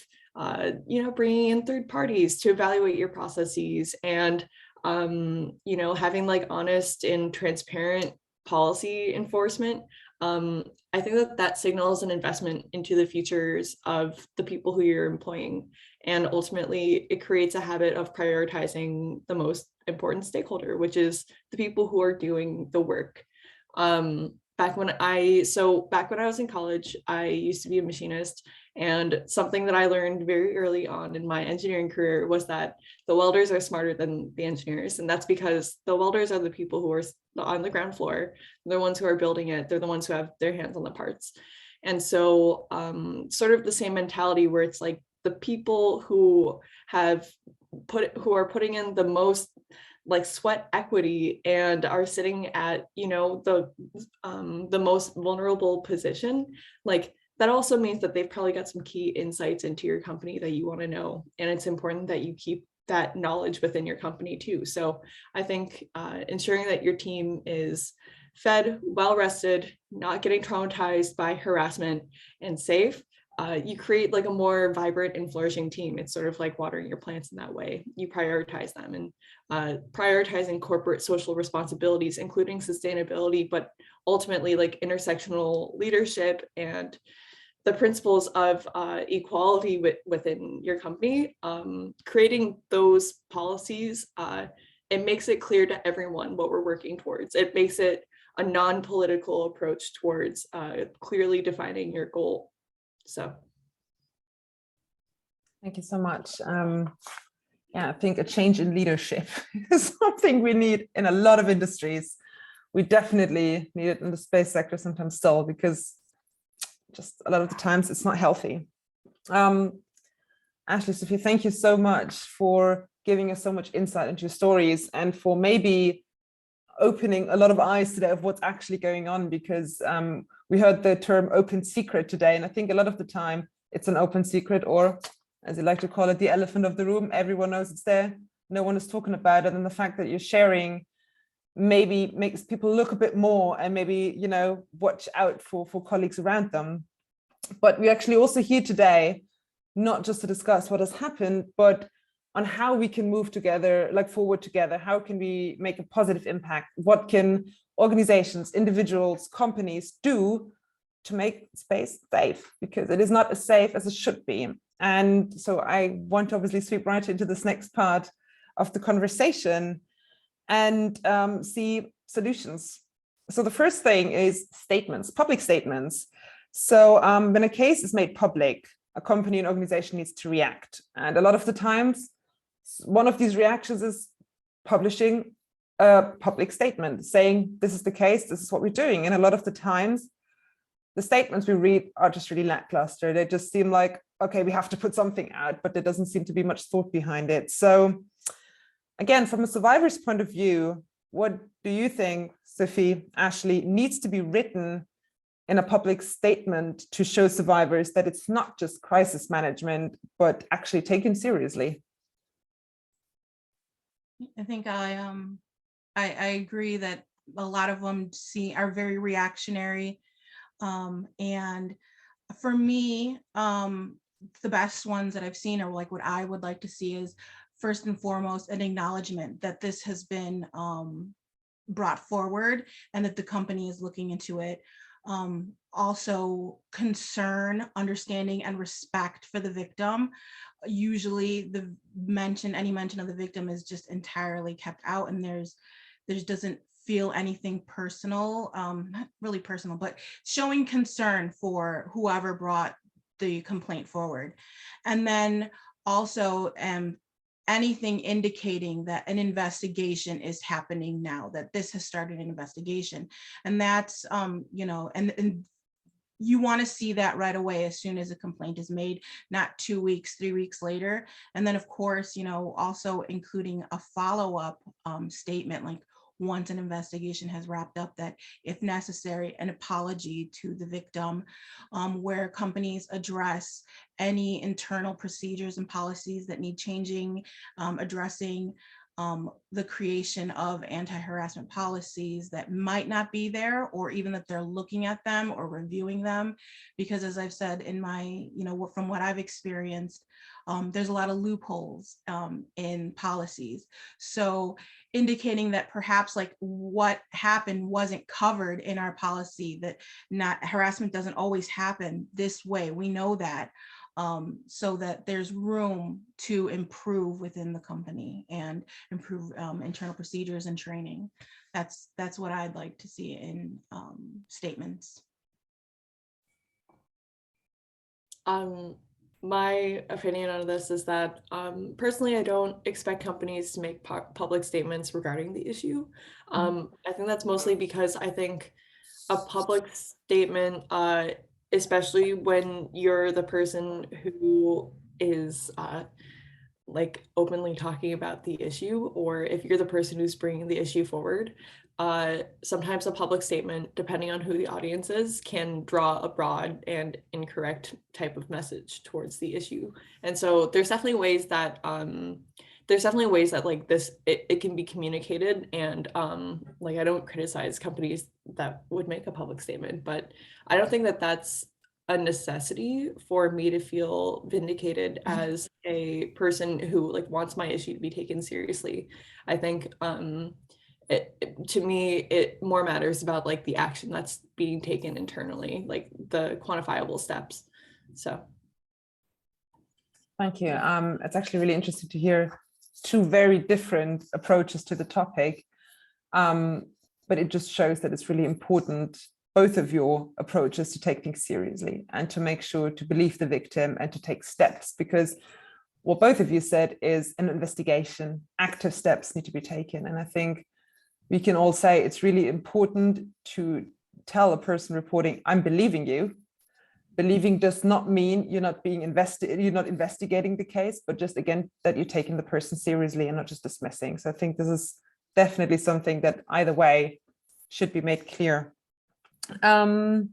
bringing in third parties to evaluate your processes, and having like honest and transparent policy enforcement. I think that signals an investment into the futures of the people who you're employing, and ultimately it creates a habit of prioritizing the most important stakeholder, which is the people who are doing the work. Back when I was in college, I used to be a machinist, and something that I learned very early on in my engineering career was that the welders are smarter than the engineers. And that's because the welders are the people who are on the ground floor. They're the ones who are building it. They're the ones who have their hands on the parts. And so sort of the same mentality where it's like the people who are putting in the most like sweat equity and are sitting at the most vulnerable position, like that also means that they've probably got some key insights into your company that you want to know, and it's important that you keep that knowledge within your company too. So I think ensuring that your team is fed, well rested, not getting traumatized by harassment, and safe, you create like a more vibrant and flourishing team. It's sort of like watering your plants in that way. You prioritize them, and prioritizing corporate social responsibilities, including sustainability, but ultimately like intersectional leadership and the principles of equality within your company. Creating those policies, it makes it clear to everyone what we're working towards. It makes it a non-political approach towards clearly defining your goal. So thank you so much. Yeah, I think a change in leadership is something we need in a lot of industries. We definitely need it in the space sector sometimes still, because just a lot of the times it's not healthy. Ashley, Sophie, thank you so much for giving us so much insight into your stories, and for maybe opening a lot of eyes today of what's actually going on, because we heard the term open secret today, and I think a lot of the time it's an open secret, or as you like to call it, the elephant of the room. Everyone knows it's there. No one is talking about it. And the fact that you're sharing maybe makes people look a bit more, and maybe, watch out for colleagues around them. But we're actually also here today, not just to discuss what has happened, but on how we can move together, like forward together. How can we make a positive impact? What can organizations, individuals, companies do to make space safe? Because it is not as safe as it should be. And so I want to obviously sweep right into this next part of the conversation and see solutions. So the first thing is statements, public statements. So when a case is made public, a company and organization needs to react. And a lot of the times, one of these reactions is publishing a public statement saying, this is the case, this is what we're doing. And a lot of the times, the statements we read are just really lackluster. They just seem like, okay, we have to put something out, but there doesn't seem to be much thought behind it. So again, from a survivor's point of view, what do you think, Sophie, Ashley, needs to be written in a public statement to show survivors that it's not just crisis management, but actually taken seriously? I think I agree that a lot of them are very reactionary. And for me, the best ones that I've seen, or like what I would like to see, is first and foremost an acknowledgement that this has been brought forward and that the company is looking into it. Also concern, understanding, and respect for the victim. Usually any mention of the victim is just entirely kept out, and there's doesn't feel anything personal, not really personal, but showing concern for whoever brought the complaint forward. And then also anything indicating that an investigation is happening now, that this has started an investigation. And that's, you know, and you want to see that right away as soon as a complaint is made, not 2 weeks, 3 weeks later. And then of course, you know, also including a follow-up statement, like once an investigation has wrapped up, that if necessary, an apology to the victim, where companies address any internal procedures and policies that need changing, addressing the creation of anti-harassment policies that might not be there, or even that they're looking at them or reviewing them. Because as I've said in my, you know, from what I've experienced, there's a lot of loopholes in policies. So indicating that perhaps like what happened wasn't covered in our policy, that harassment doesn't always happen this way. We know that. So that there's room to improve within the company and improve internal procedures and training. That's what I'd like to see in statements. My opinion on this is that personally, I don't expect companies to make public statements regarding the issue. I think that's mostly because I think a public statement, especially when you're the person who is like openly talking about the issue, or if you're the person who's bringing the issue forward, sometimes a public statement, depending on who the audience is, can draw a broad and incorrect type of message towards the issue. And so there's definitely ways that like this, it can be communicated. And like, I don't criticize companies that would make a public statement, but I don't think that that's a necessity for me to feel vindicated as a person who like wants my issue to be taken seriously. I think to me, it more matters about like the action that's being taken internally, like the quantifiable steps. So. Thank you. It's actually really interesting to hear two very different approaches to the topic, but it just shows that it's really important, both of your approaches, to take things seriously and to make sure to believe the victim and to take steps, because what both of you said is an investigation, active steps need to be taken. And I think we can all say it's really important to tell a person reporting, I'm believing you. Believing does not mean you're not investigating the case, but just again, that you're taking the person seriously and not just dismissing. So I think this is definitely something that either way should be made clear. You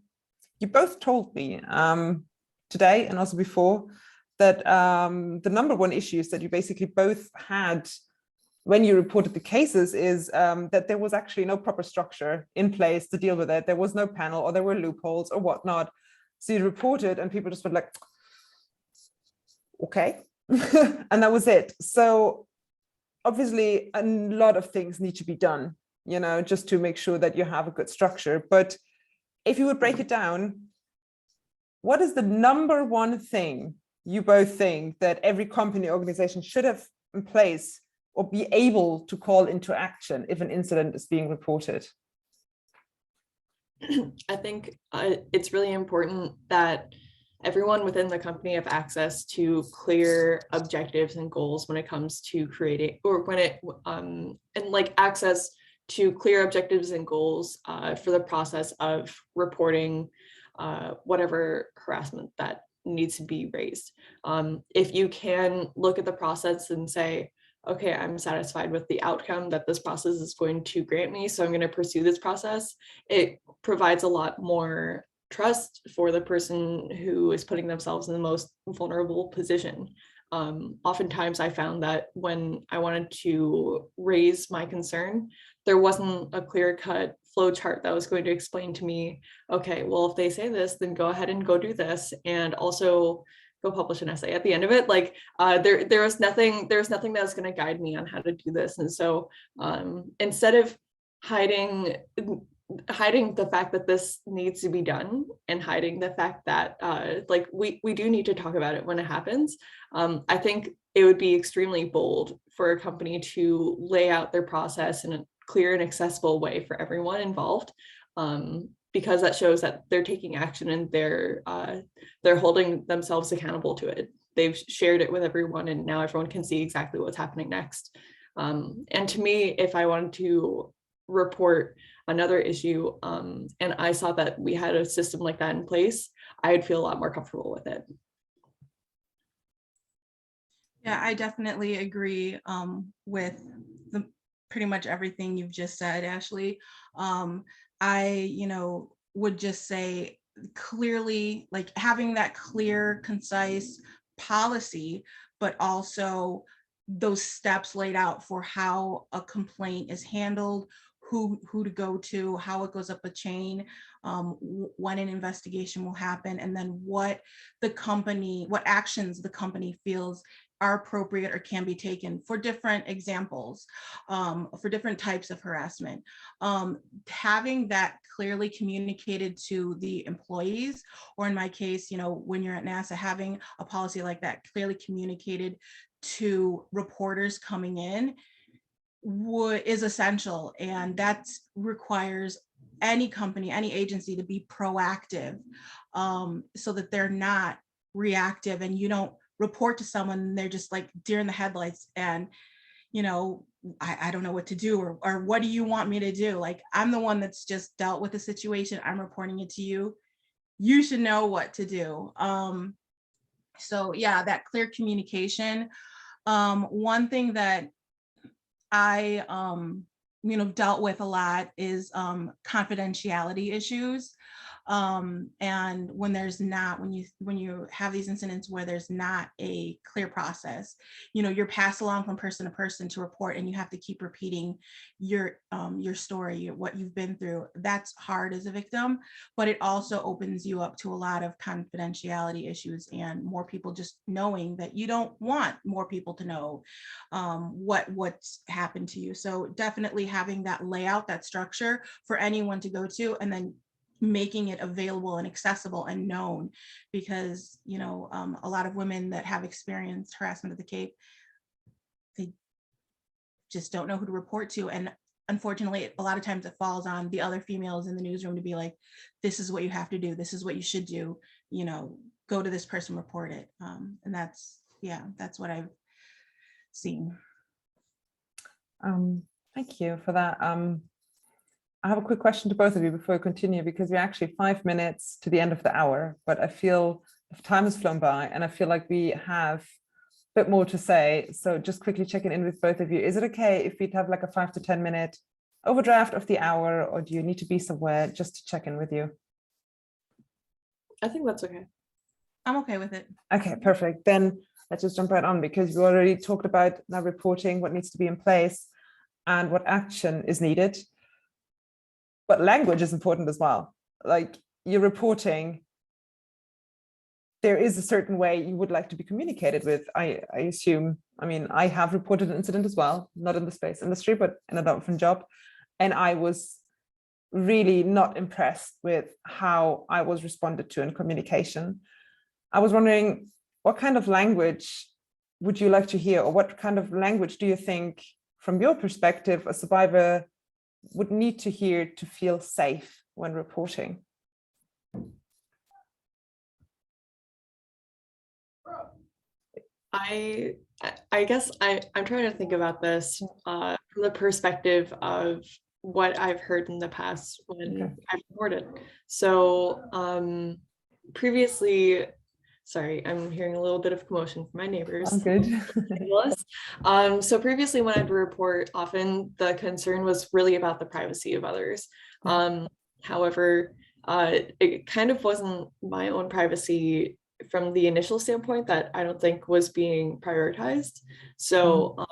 both told me today and also before that the number one issues that you basically both had when you reported the cases is that there was actually no proper structure in place to deal with it. There was no panel, or there were loopholes or whatnot. So you reported and people just were like, okay, and that was it. So obviously a lot of things need to be done, you know, just to make sure that you have a good structure. But if you would break it down, what is the number one thing you both think that every company organization should have in place or be able to call into action if an incident is being reported? I think it's really important that everyone within the company have access to clear objectives and goals when it comes to creating, or when it and like access to clear objectives and goals for the process of reporting whatever harassment that needs to be raised. If you can look at the process and say, okay, I'm satisfied with the outcome that this process is going to grant me, so I'm going to pursue this process, it provides a lot more trust for the person who is putting themselves in the most vulnerable position. Oftentimes I found that when I wanted to raise my concern, there wasn't a clear-cut flow chart that was going to explain to me, okay, well, if they say this, then go ahead and go do this. And also go publish an essay at the end of it. Like there was nothing that was going to guide me on how to do this. And so instead of hiding the fact that this needs to be done and hiding the fact that like we do need to talk about it when it happens, I think it would be extremely bold for a company to lay out their process in a clear and accessible way for everyone involved, because that shows that they're taking action and they're holding themselves accountable to it. They've shared it with everyone, and now everyone can see exactly what's happening next. And to me, if I wanted to report another issue and I saw that we had a system like that in place, I'd feel a lot more comfortable with it. Yeah, I definitely agree with pretty much everything you've just said, Ashley. I, would just say clearly, like having that clear, concise policy, but also those steps laid out for how a complaint is handled, who to go to, how it goes up a chain, when an investigation will happen, and then what actions the company feels are appropriate or can be taken for different examples, for different types of harassment. Having that clearly communicated to the employees, or in my case, when you're at NASA, having a policy like that clearly communicated to reporters coming in is essential. And that requires any company, any agency to be proactive, so that they're not reactive and you don't report to someone and they're just like deer in the headlights and I don't know what to do, or what do you want me to do? Like, I'm the one that's just dealt with the situation, I'm reporting it to you, you should know what to do. So yeah, that clear communication. One thing that I dealt with a lot is confidentiality issues. And when you have these incidents where there's not a clear process, you're passed along from person to person to report, and you have to keep repeating your story, what you've been through. That's hard as a victim, but it also opens you up to a lot of confidentiality issues and more people just knowing that you don't want more people to know what's happened to you. So definitely having that layout, that structure for anyone to go to, and then making it available and accessible and known, because a lot of women that have experienced harassment at the Cape, they just don't know who to report to. And unfortunately, a lot of times it falls on the other females in the newsroom to be like, this is what you have to do, this is what you should do, go to this person, report it. And that's what I've seen. Thank you for that. I have a quick question to both of you before we continue, because we're actually 5 minutes to the end of the hour, but I feel time has flown by and I feel like we have a bit more to say. So just quickly checking in with both of you. Is it okay if we'd have like a 5 to 10 minute overdraft of the hour, or do you need to be somewhere just to check in with you? I think that's okay. I'm okay with it. Okay, perfect. Then let's just jump right on, because we already talked about now reporting, what needs to be in place and what action is needed. But language is important as well. Like, you're reporting, there is a certain way you would like to be communicated with. I assume, I have reported an incident as well, not in the space industry, but in a different job. And I was really not impressed with how I was responded to in communication. I was wondering, what kind of language would you like to hear, or what kind of language do you think, from your perspective, a survivor would need to hear to feel safe when reporting? I guess I'm trying to think about this from the perspective of what I've heard in the past when I've reported. So previously, sorry, I'm hearing a little bit of commotion from my neighbors. I'm good. So previously, when I'd report, often the concern was really about the privacy of others. However, it kind of wasn't my own privacy from the initial standpoint that I don't think was being prioritized. So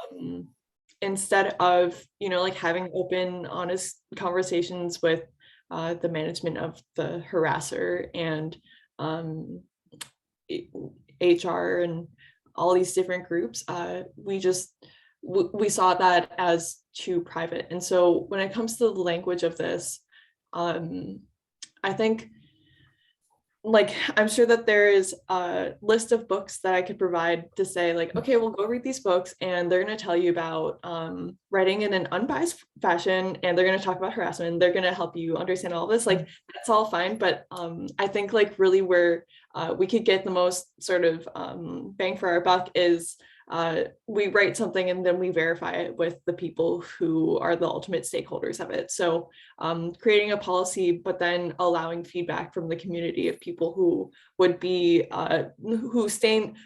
instead of, like having open, honest conversations with the management of the harasser and HR and all these different groups, we saw that as too private. And so when it comes to the language of this, I think, like, I'm sure that there is a list of books that I could provide to say, like, okay, well, go read these books and they're going to tell you about writing in an unbiased fashion, and they're going to talk about harassment. They're going to help you understand all this. Like, that's all fine. But I think, like, really where we could get the most sort of bang for our buck is we write something and then we verify it with the people who are the ultimate stakeholders of it. So creating a policy, but then allowing feedback from the community of people who would be who stand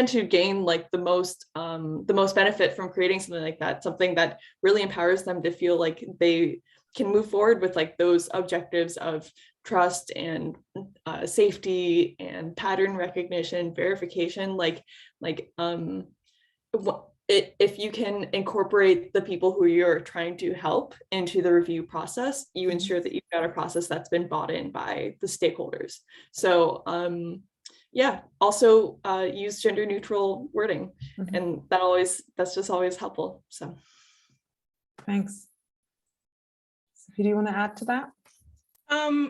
to gain like the most benefit from creating something like that, something that really empowers them to feel like they can move forward with like those objectives of trust and safety and pattern recognition, verification, if you can incorporate the people who you're trying to help into the review process, you ensure that you've got a process that's been bought in by the stakeholders. So yeah, also use gender neutral wording, and that's just always helpful. So thanks. Sophie, do you want to add to that?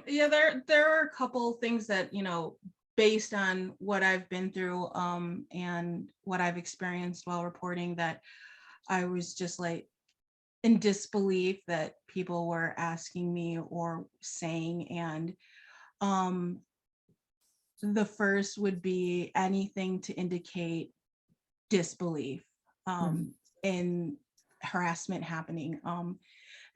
Yeah, there are a couple things that, you know, based on what I've been through and what I've experienced while reporting, that I was just like in disbelief that people were asking me or saying. And the first would be anything to indicate disbelief in harassment happening.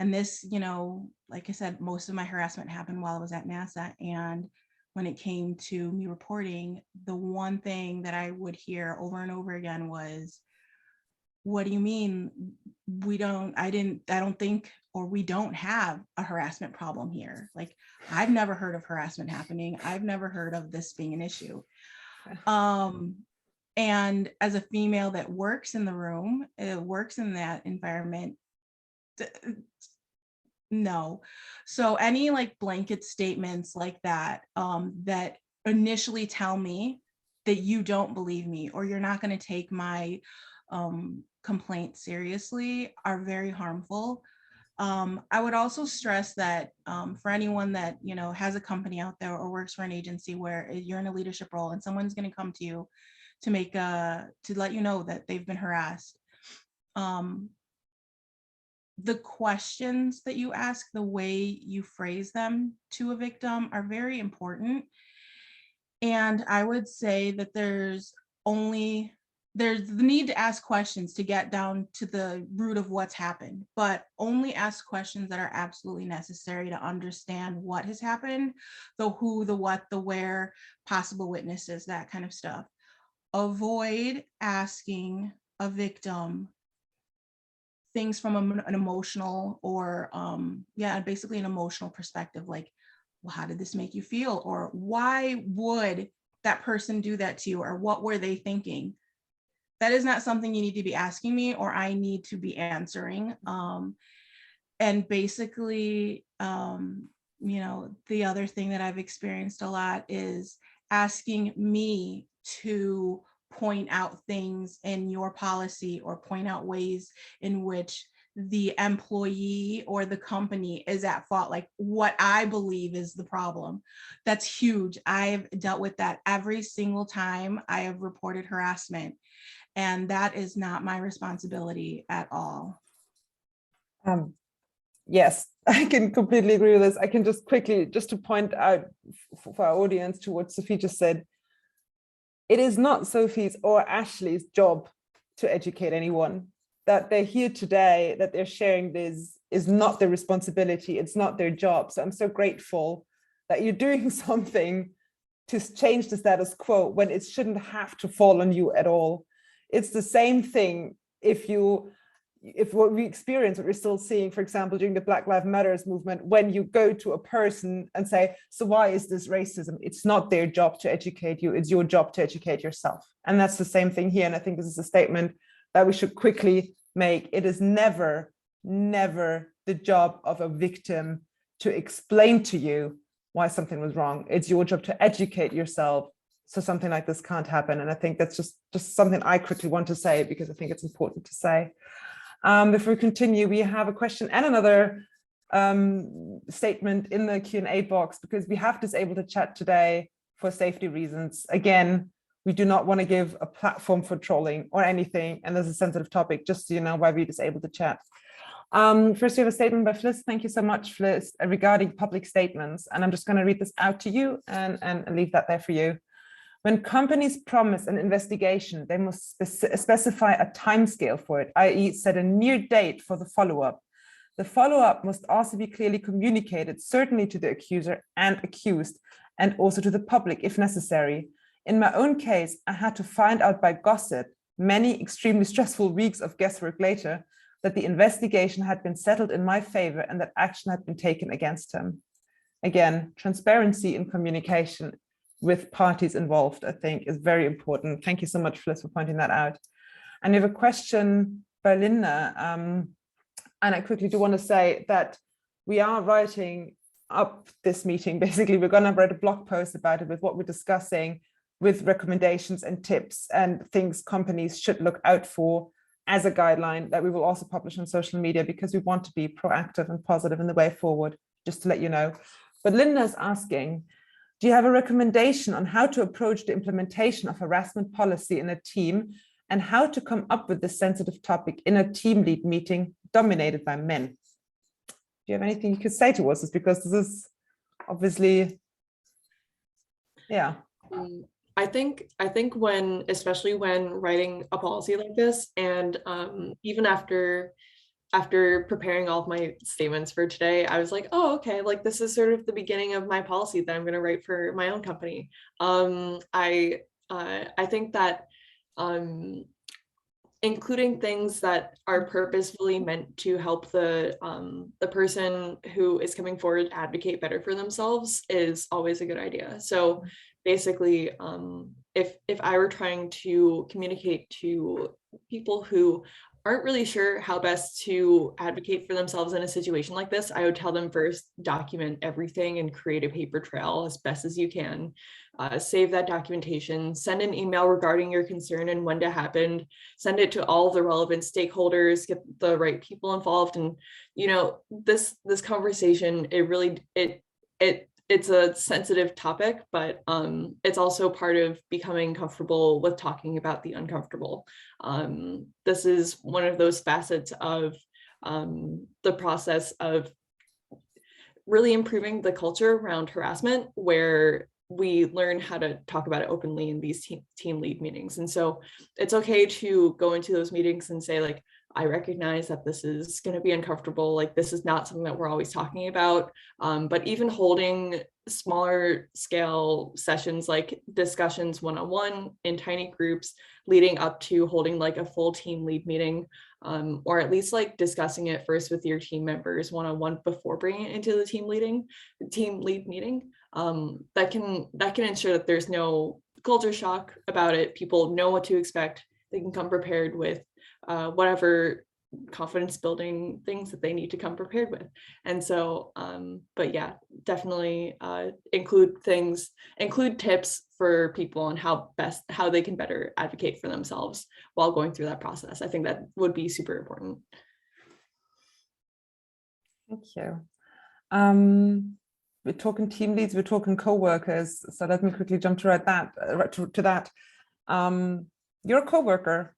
And this, you know, like I said, most of my harassment happened while I was at NASA. And when it came to me reporting, the one thing that I would hear over and over again was, what do you mean we don't think, or we don't have a harassment problem here? Like, I've never heard of harassment happening. I've never heard of this being an issue. And as a female that works in the room, works in that environment, no. So any like blanket statements like that, that initially tell me that you don't believe me or you're not going to take my complaint seriously are very harmful. I would also stress that for anyone that, you know, has a company out there or works for an agency where you're in a leadership role and someone's going to come to you to let you know that they've been harassed. The questions that you ask, the way you phrase them to a victim are very important. And I would say that there's the need to ask questions to get down to the root of what's happened, but only ask questions that are absolutely necessary to understand what has happened, the who, the what, the where, possible witnesses, that kind of stuff. Avoid asking a victim things from an emotional or basically an emotional perspective, like, well, how did this make you feel? Or why would that person do that to you? Or what were they thinking? That is not something you need to be asking me or I need to be answering. And basically, you know, the other thing that I've experienced a lot is asking me to point out things in your policy or point out ways in which the employee or the company is at fault, like what I believe is the problem. That's huge. I've dealt with that every single time I have reported harassment, and that is not my responsibility at all. Yes, I can completely agree with this. I can just quickly, just to point out for our audience to what Sophie just said, it is not Sophie's or Ashley's job to educate anyone. That they're here today, that they're sharing this is not their responsibility. It's not their job. So I'm so grateful that you're doing something to change the status quo when it shouldn't have to fall on you at all. It's the same thing if what we experience, what we're still seeing, for example, during the Black Lives Matter movement, when you go to a person and say, so why is this racism? It's not their job to educate you. It's your job to educate yourself. And that's the same thing here. And I think this is a statement that we should quickly make. It is never, never the job of a victim to explain to you why something was wrong. It's your job to educate yourself so something like this can't happen. And I think that's just something I quickly want to say, because I think it's important to say. Before we continue, we have a question and another statement in the Q&A box, because we have disabled the chat today for safety reasons. Again, we do not want to give a platform for trolling or anything, and there's a sensitive topic, just so you know why we disabled the chat. First, we have a statement by Fliss. Thank you so much, Fliss, regarding public statements. And I'm just going to read this out to you and leave that there for you. When companies promise an investigation, they must specify a timescale for it, i.e. set a near date for the follow-up. The follow-up must also be clearly communicated, certainly to the accuser and accused, and also to the public if necessary. In my own case, I had to find out by gossip, many extremely stressful weeks of guesswork later, that the investigation had been settled in my favor and that action had been taken against him. Again, transparency in communication with parties involved, I think, is very important. Thank you so much, Fliss, for pointing that out. And you have a question by Linda. And I quickly do want to say that we are writing up this meeting. Basically, we're going to write a blog post about it with what we're discussing, with recommendations and tips and things companies should look out for as a guideline that we will also publish on social media, because we want to be proactive and positive in the way forward, just to let you know. But Linda is asking, do you have a recommendation on how to approach the implementation of harassment policy in a team and how to come up with this sensitive topic in a team lead meeting dominated by men? Do you have anything you could say to us? Because this is obviously, yeah. I think when, especially when writing a policy like this, and even after preparing all of my statements for today, I was like, oh, okay, like this is sort of the beginning of my policy that I'm going to write for my own company. I think that including things that are purposefully meant to help the person who is coming forward advocate better for themselves is always a good idea. So basically, if I were trying to communicate to people who aren't really sure how best to advocate for themselves in a situation like this, I would tell them first, document everything and create a paper trail as best as you can. Save that documentation, send an email regarding your concern and when it happened, send it to all the relevant stakeholders, get the right people involved. And, you know, this conversation, it's a sensitive topic, but it's also part of becoming comfortable with talking about the uncomfortable. This is one of those facets of the process of really improving the culture around harassment, where we learn how to talk about it openly in these team lead meetings. And so it's okay to go into those meetings and say, like, I recognize that this is going to be uncomfortable. Like, this is not something that we're always talking about. But even holding smaller scale sessions, like discussions one-on-one in tiny groups, leading up to holding like a full team lead meeting, or at least like discussing it first with your team members one-on-one before bringing it into the team lead meeting, that can ensure that there's no culture shock about it. People know what to expect. They can come prepared with whatever confidence building things that they need to come prepared with. And so, but yeah, definitely include tips for people on how they can better advocate for themselves while going through that process. I think that would be super important. Thank you. We're talking team leads, we're talking co-workers. So let me quickly jump to that. You're a co-worker.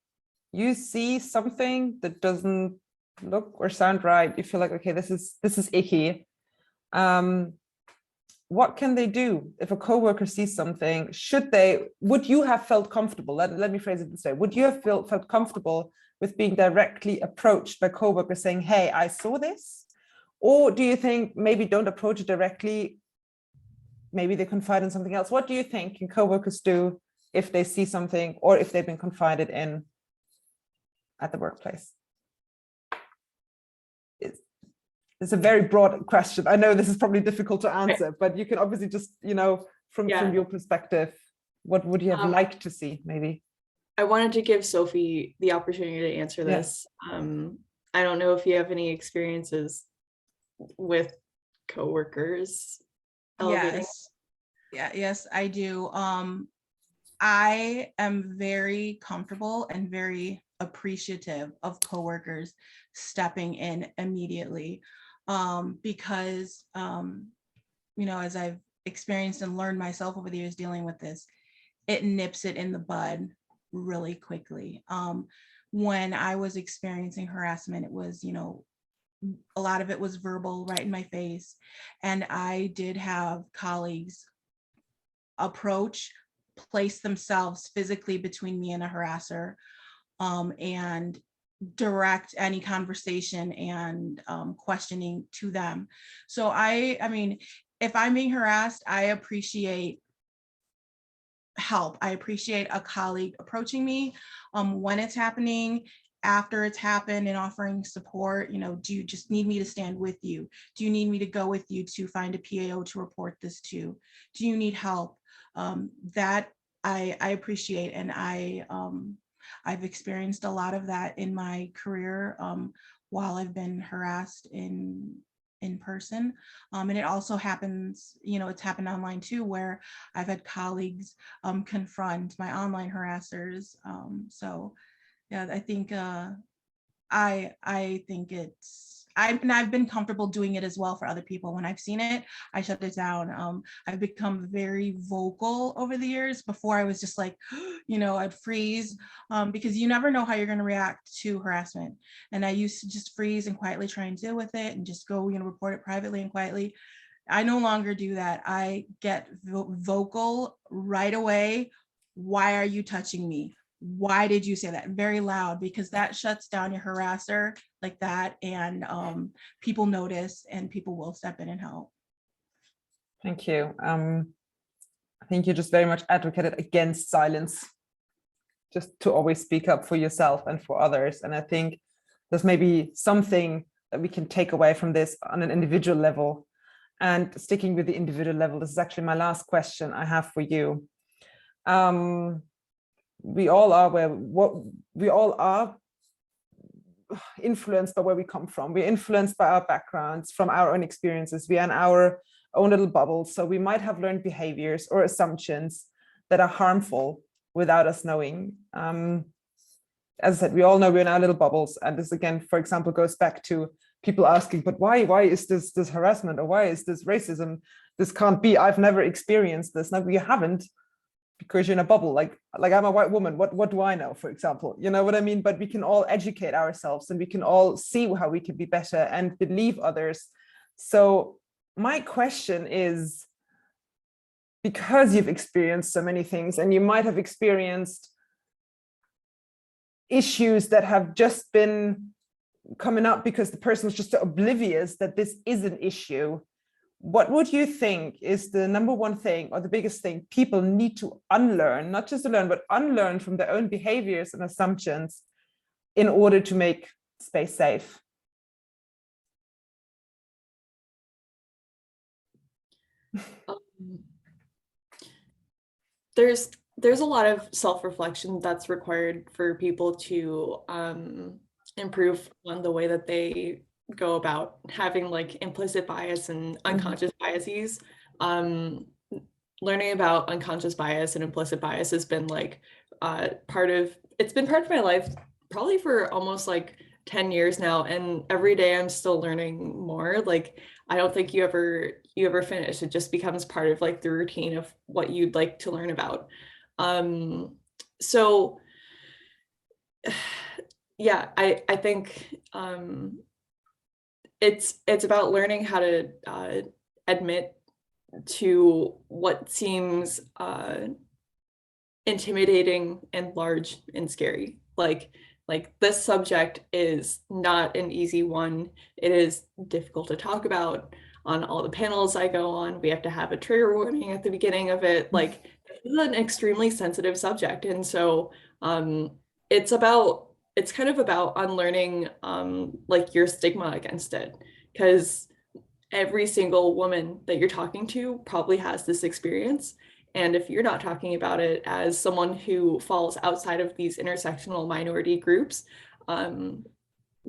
You see something that doesn't look or sound right. You feel like, okay, this is icky. What can they do if a coworker sees something? Would you have felt comfortable? Let me phrase it this way. Would you have felt comfortable with being directly approached by coworkers saying, hey, I saw this? Or do you think maybe don't approach it directly? Maybe they confide in something else. What do you think can coworkers do if they see something or if they've been confided in at the workplace? It's a very broad question. I know this is probably difficult to answer, but you can obviously just, from your perspective, what would you have liked to see maybe? I wanted to give Sophie the opportunity to answer this. I don't know if you have any experiences with coworkers elevating. Yes, I do. I am very comfortable and very appreciative of coworkers stepping in immediately, because, as I've experienced and learned myself over the years dealing with this, it nips it in the bud really quickly. When I was experiencing harassment, it was, a lot of it was verbal, right in my face. And I did have colleagues place themselves physically between me and a harasser, and direct any conversation and questioning to them. So I mean, if I'm being harassed, I appreciate help. I appreciate a colleague approaching me when it's happening, after it's happened, and offering support. Do you just need me to stand with you? Do you need me to go with you to find a PAO to report this to? Do you need help? That I appreciate, and I've experienced a lot of that in my career while I've been harassed in person. And it also happens, it's happened online too, where I've had colleagues confront my online harassers. So yeah, I think I think I've been comfortable doing it as well for other people. When I've seen it, I shut it down. I've become very vocal over the years. Before I was just like, I'd freeze, because you never know how you're going to react to harassment. And I used to just freeze and quietly try and deal with it and just go, report it privately and quietly. I no longer do that. I get vocal right away. Why are you touching me? Why did you say that? Very loud, because that shuts down your harasser like that, and people notice and people will step in and help. Thank you. I think you just very much advocated against silence, just to always speak up for yourself and for others. And I think there's maybe something that we can take away from this on an individual level. And sticking with the individual level, this is actually my last question I have for you. We all are influenced by where we come from. We're influenced by our backgrounds, from our own experiences. We are in our own little bubbles. So we might have learned behaviors or assumptions that are harmful without us knowing. As I said, we all know we're in our little bubbles. And this again, for example, goes back to people asking, but why is this harassment, or why is this racism? This can't be, I've never experienced this. No, you haven't, because you're in a bubble. Like I'm a white woman, what do I know, for example? You know what I mean? But we can all educate ourselves, and we can all see how we can be better and believe others. So my question is, because you've experienced so many things, and you might have experienced issues that have just been coming up because the person was just so oblivious that this is an issue, what would you think is the number one thing or the biggest thing people need to unlearn, not just to learn, but unlearn from their own behaviors and assumptions in order to make space safe? There's a lot of self-reflection that's required for people to improve on the way that they go about having like implicit bias and unconscious biases. Learning about unconscious bias and implicit bias has been like part of my life probably for almost like 10 years now, and every day I'm still learning more. Like I don't think you ever finish. It just becomes part of like the routine of what you'd like to learn about. So yeah, I think it's about learning how to admit to what seems intimidating and large and scary. Like this subject is not an easy one. It is difficult to talk about. On all the panels I go on, we have to have a trigger warning at the beginning of it. Like this is an extremely sensitive subject. And so it's kind of about unlearning like your stigma against it, because every single woman that you're talking to probably has this experience. And if you're not talking about it as someone who falls outside of these intersectional minority groups,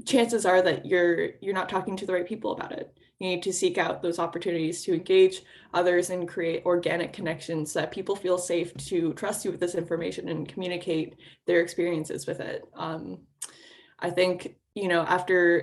chances are that you're not talking to the right people about it. You need to seek out those opportunities to engage others and create organic connections so that people feel safe to trust you with this information and communicate their experiences with it. I think, you know,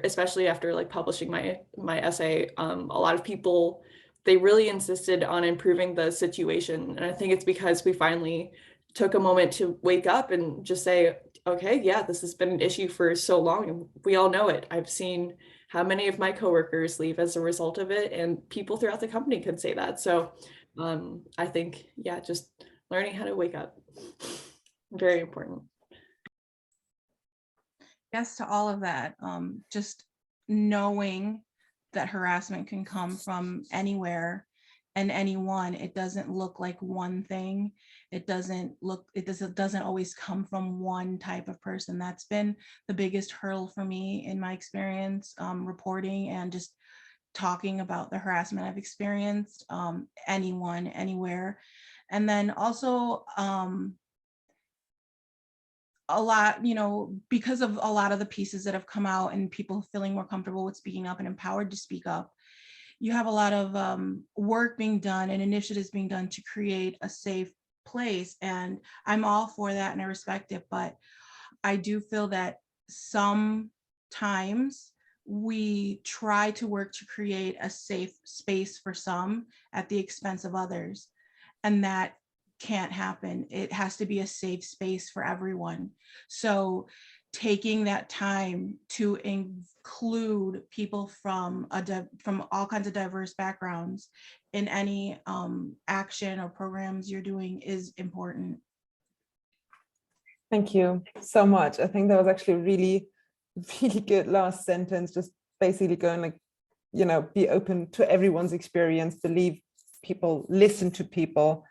especially after like publishing my essay, a lot of people, they really insisted on improving the situation. And I think it's because we finally took a moment to wake up and just say, okay, yeah, this has been an issue for so long and we all know it. I've seen how many of my coworkers leave as a result of it, and people throughout the company could say that. So I think, yeah, just learning how to wake up, very important. Yes to all of that. Just knowing that harassment can come from anywhere and anyone. It doesn't look like one thing. It doesn't always come from one type of person. That's been the biggest hurdle for me in my experience, reporting and just talking about the harassment I've experienced, anyone, anywhere. And then also, a lot, you know, because of a lot of the pieces that have come out and people feeling more comfortable with speaking up and empowered to speak up, you have a lot of work being done and initiatives being done to create a safe place. And I'm all for that and I respect it, but I do feel that sometimes we try to work to create a safe space for some at the expense of others. And that can't happen. It has to be a safe space for everyone. So taking that time to include people from all kinds of diverse backgrounds in any action or programs you're doing is important. Thank you so much. I think that was actually a really, really good last sentence, just basically going like, you know, be open to everyone's experience, believe people, listen to people,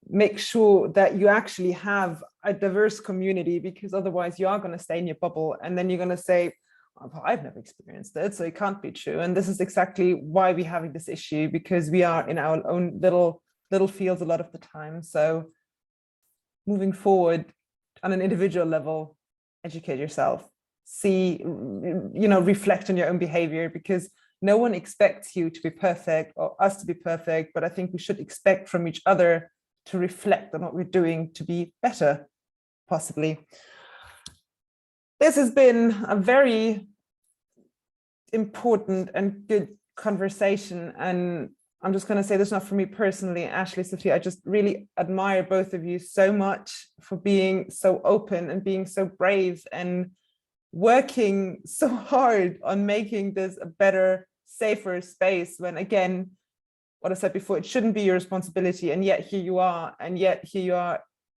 make sure that you actually have a diverse community, because otherwise you are going to stay in your bubble and then you're going to say, oh, I've never experienced it, so it can't be true. And this is exactly why we're having this issue, because we are in our own little fields a lot of the time. So moving forward on an individual level, educate yourself, see, you know, reflect on your own behavior, because no one expects you to be perfect or us to be perfect, but I think we should expect from each other to reflect on what we're doing to be better, possibly. This has been a very important and good conversation. And I'm just going to say this, not for me personally, Ashley, Sophie, I just really admire both of you so much for being so open and being so brave and working so hard on making this a better, safer space, when again, what I said before, it shouldn't be your responsibility. And yet here you are,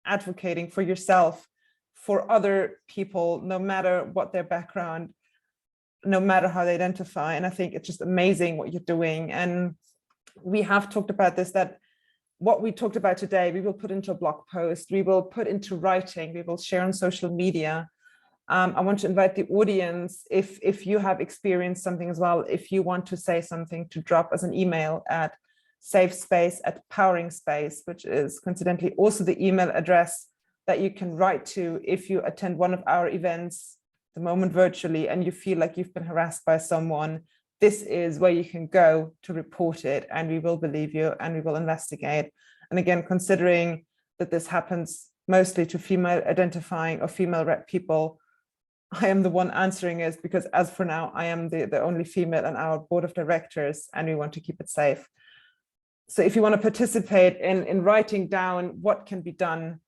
advocating for yourself, for other people, no matter what their background, no matter how they identify. And I think it's just amazing what you're doing. And we have talked about this, that what we talked about today, we will put into a blog post, we will put into writing, we will share on social media. I want to invite the audience, if you have experienced something as well, if you want to say something, to drop us an email at safespace@poweringspace, which is coincidentally also the email address that you can write to if you attend one of our events, the moment virtually, and you feel like you've been harassed by someone. This is where you can go to report it, and we will believe you and we will investigate. And again, considering that this happens mostly to female identifying or female rep people, I am the one answering it, because as for now, I am the only female on our board of directors, and we want to keep it safe. So if you want to participate in writing down what can be done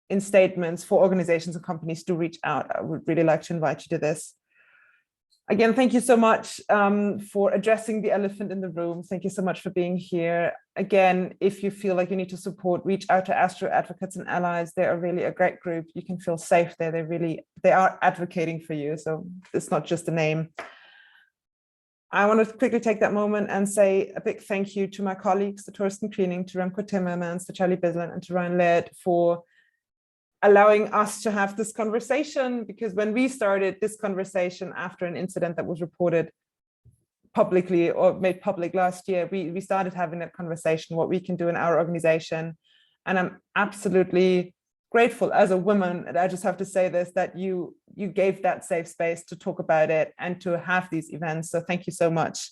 in statements for organizations and companies, to reach out. I would really like to invite you to this. Again, thank you so much for addressing the elephant in the room. Thank you so much for being here. Again, if you feel like you need to support, reach out to Astra Advocates and Allies. They are really a great group. You can feel safe there. They are advocating for you. So it's not just a name. I want to quickly take that moment and say a big thank you to my colleagues, to Torsten Kliening, to Remco Timmermans, to Charlie Bisland, and to Ryan Laird for allowing us to have this conversation, because when we started this conversation after an incident that was reported publicly or made public last year, we started having that conversation, what we can do in our organization. And I'm absolutely grateful as a woman, and I just have to say this, that you gave that safe space to talk about it and to have these events. So thank you so much.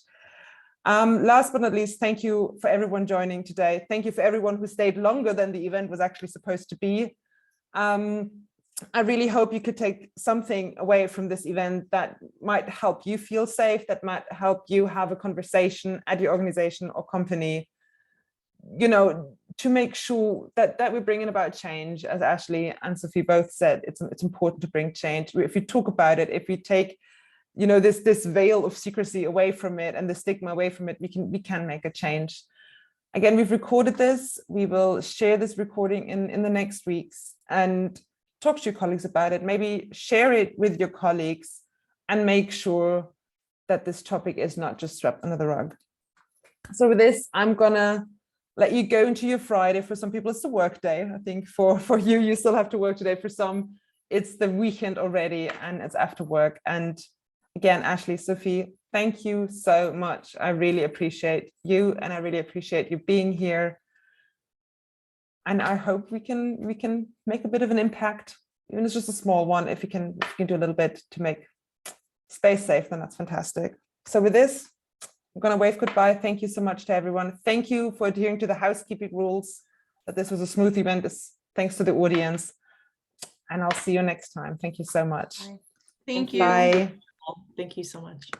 Last but not least, thank you for everyone joining today. Thank you for everyone who stayed longer than the event was actually supposed to be. I really hope you could take something away from this event that might help you feel safe, that might help you have a conversation at your organization or company, you know, to make sure that we're bringing about change. As Ashley and Sophie both said, it's important to bring change. If you talk about it, if we take, you know, this veil of secrecy away from it and the stigma away from it, we can make a change. Again, we've recorded this. We will share this recording in the next weeks and talk to your colleagues about it. Maybe share it with your colleagues and make sure that this topic is not just swept under the rug. So with this, I'm gonna let you go into your Friday. For some people, it's a work day. I think for you, you still have to work today. For some, it's the weekend already and it's after work. And again, Ashley, Sophie, thank you so much. I really appreciate you and I really appreciate you being here. And I hope we can make a bit of an impact, even if it's just a small one. If you can do a little bit to make space safe, then that's fantastic. So with this, I'm going to wave goodbye. Thank you so much to everyone. Thank you for adhering to the housekeeping rules, that this was a smooth event. Thanks to the audience. And I'll see you next time. Thank you so much. Thank you. Bye. Thank you so much.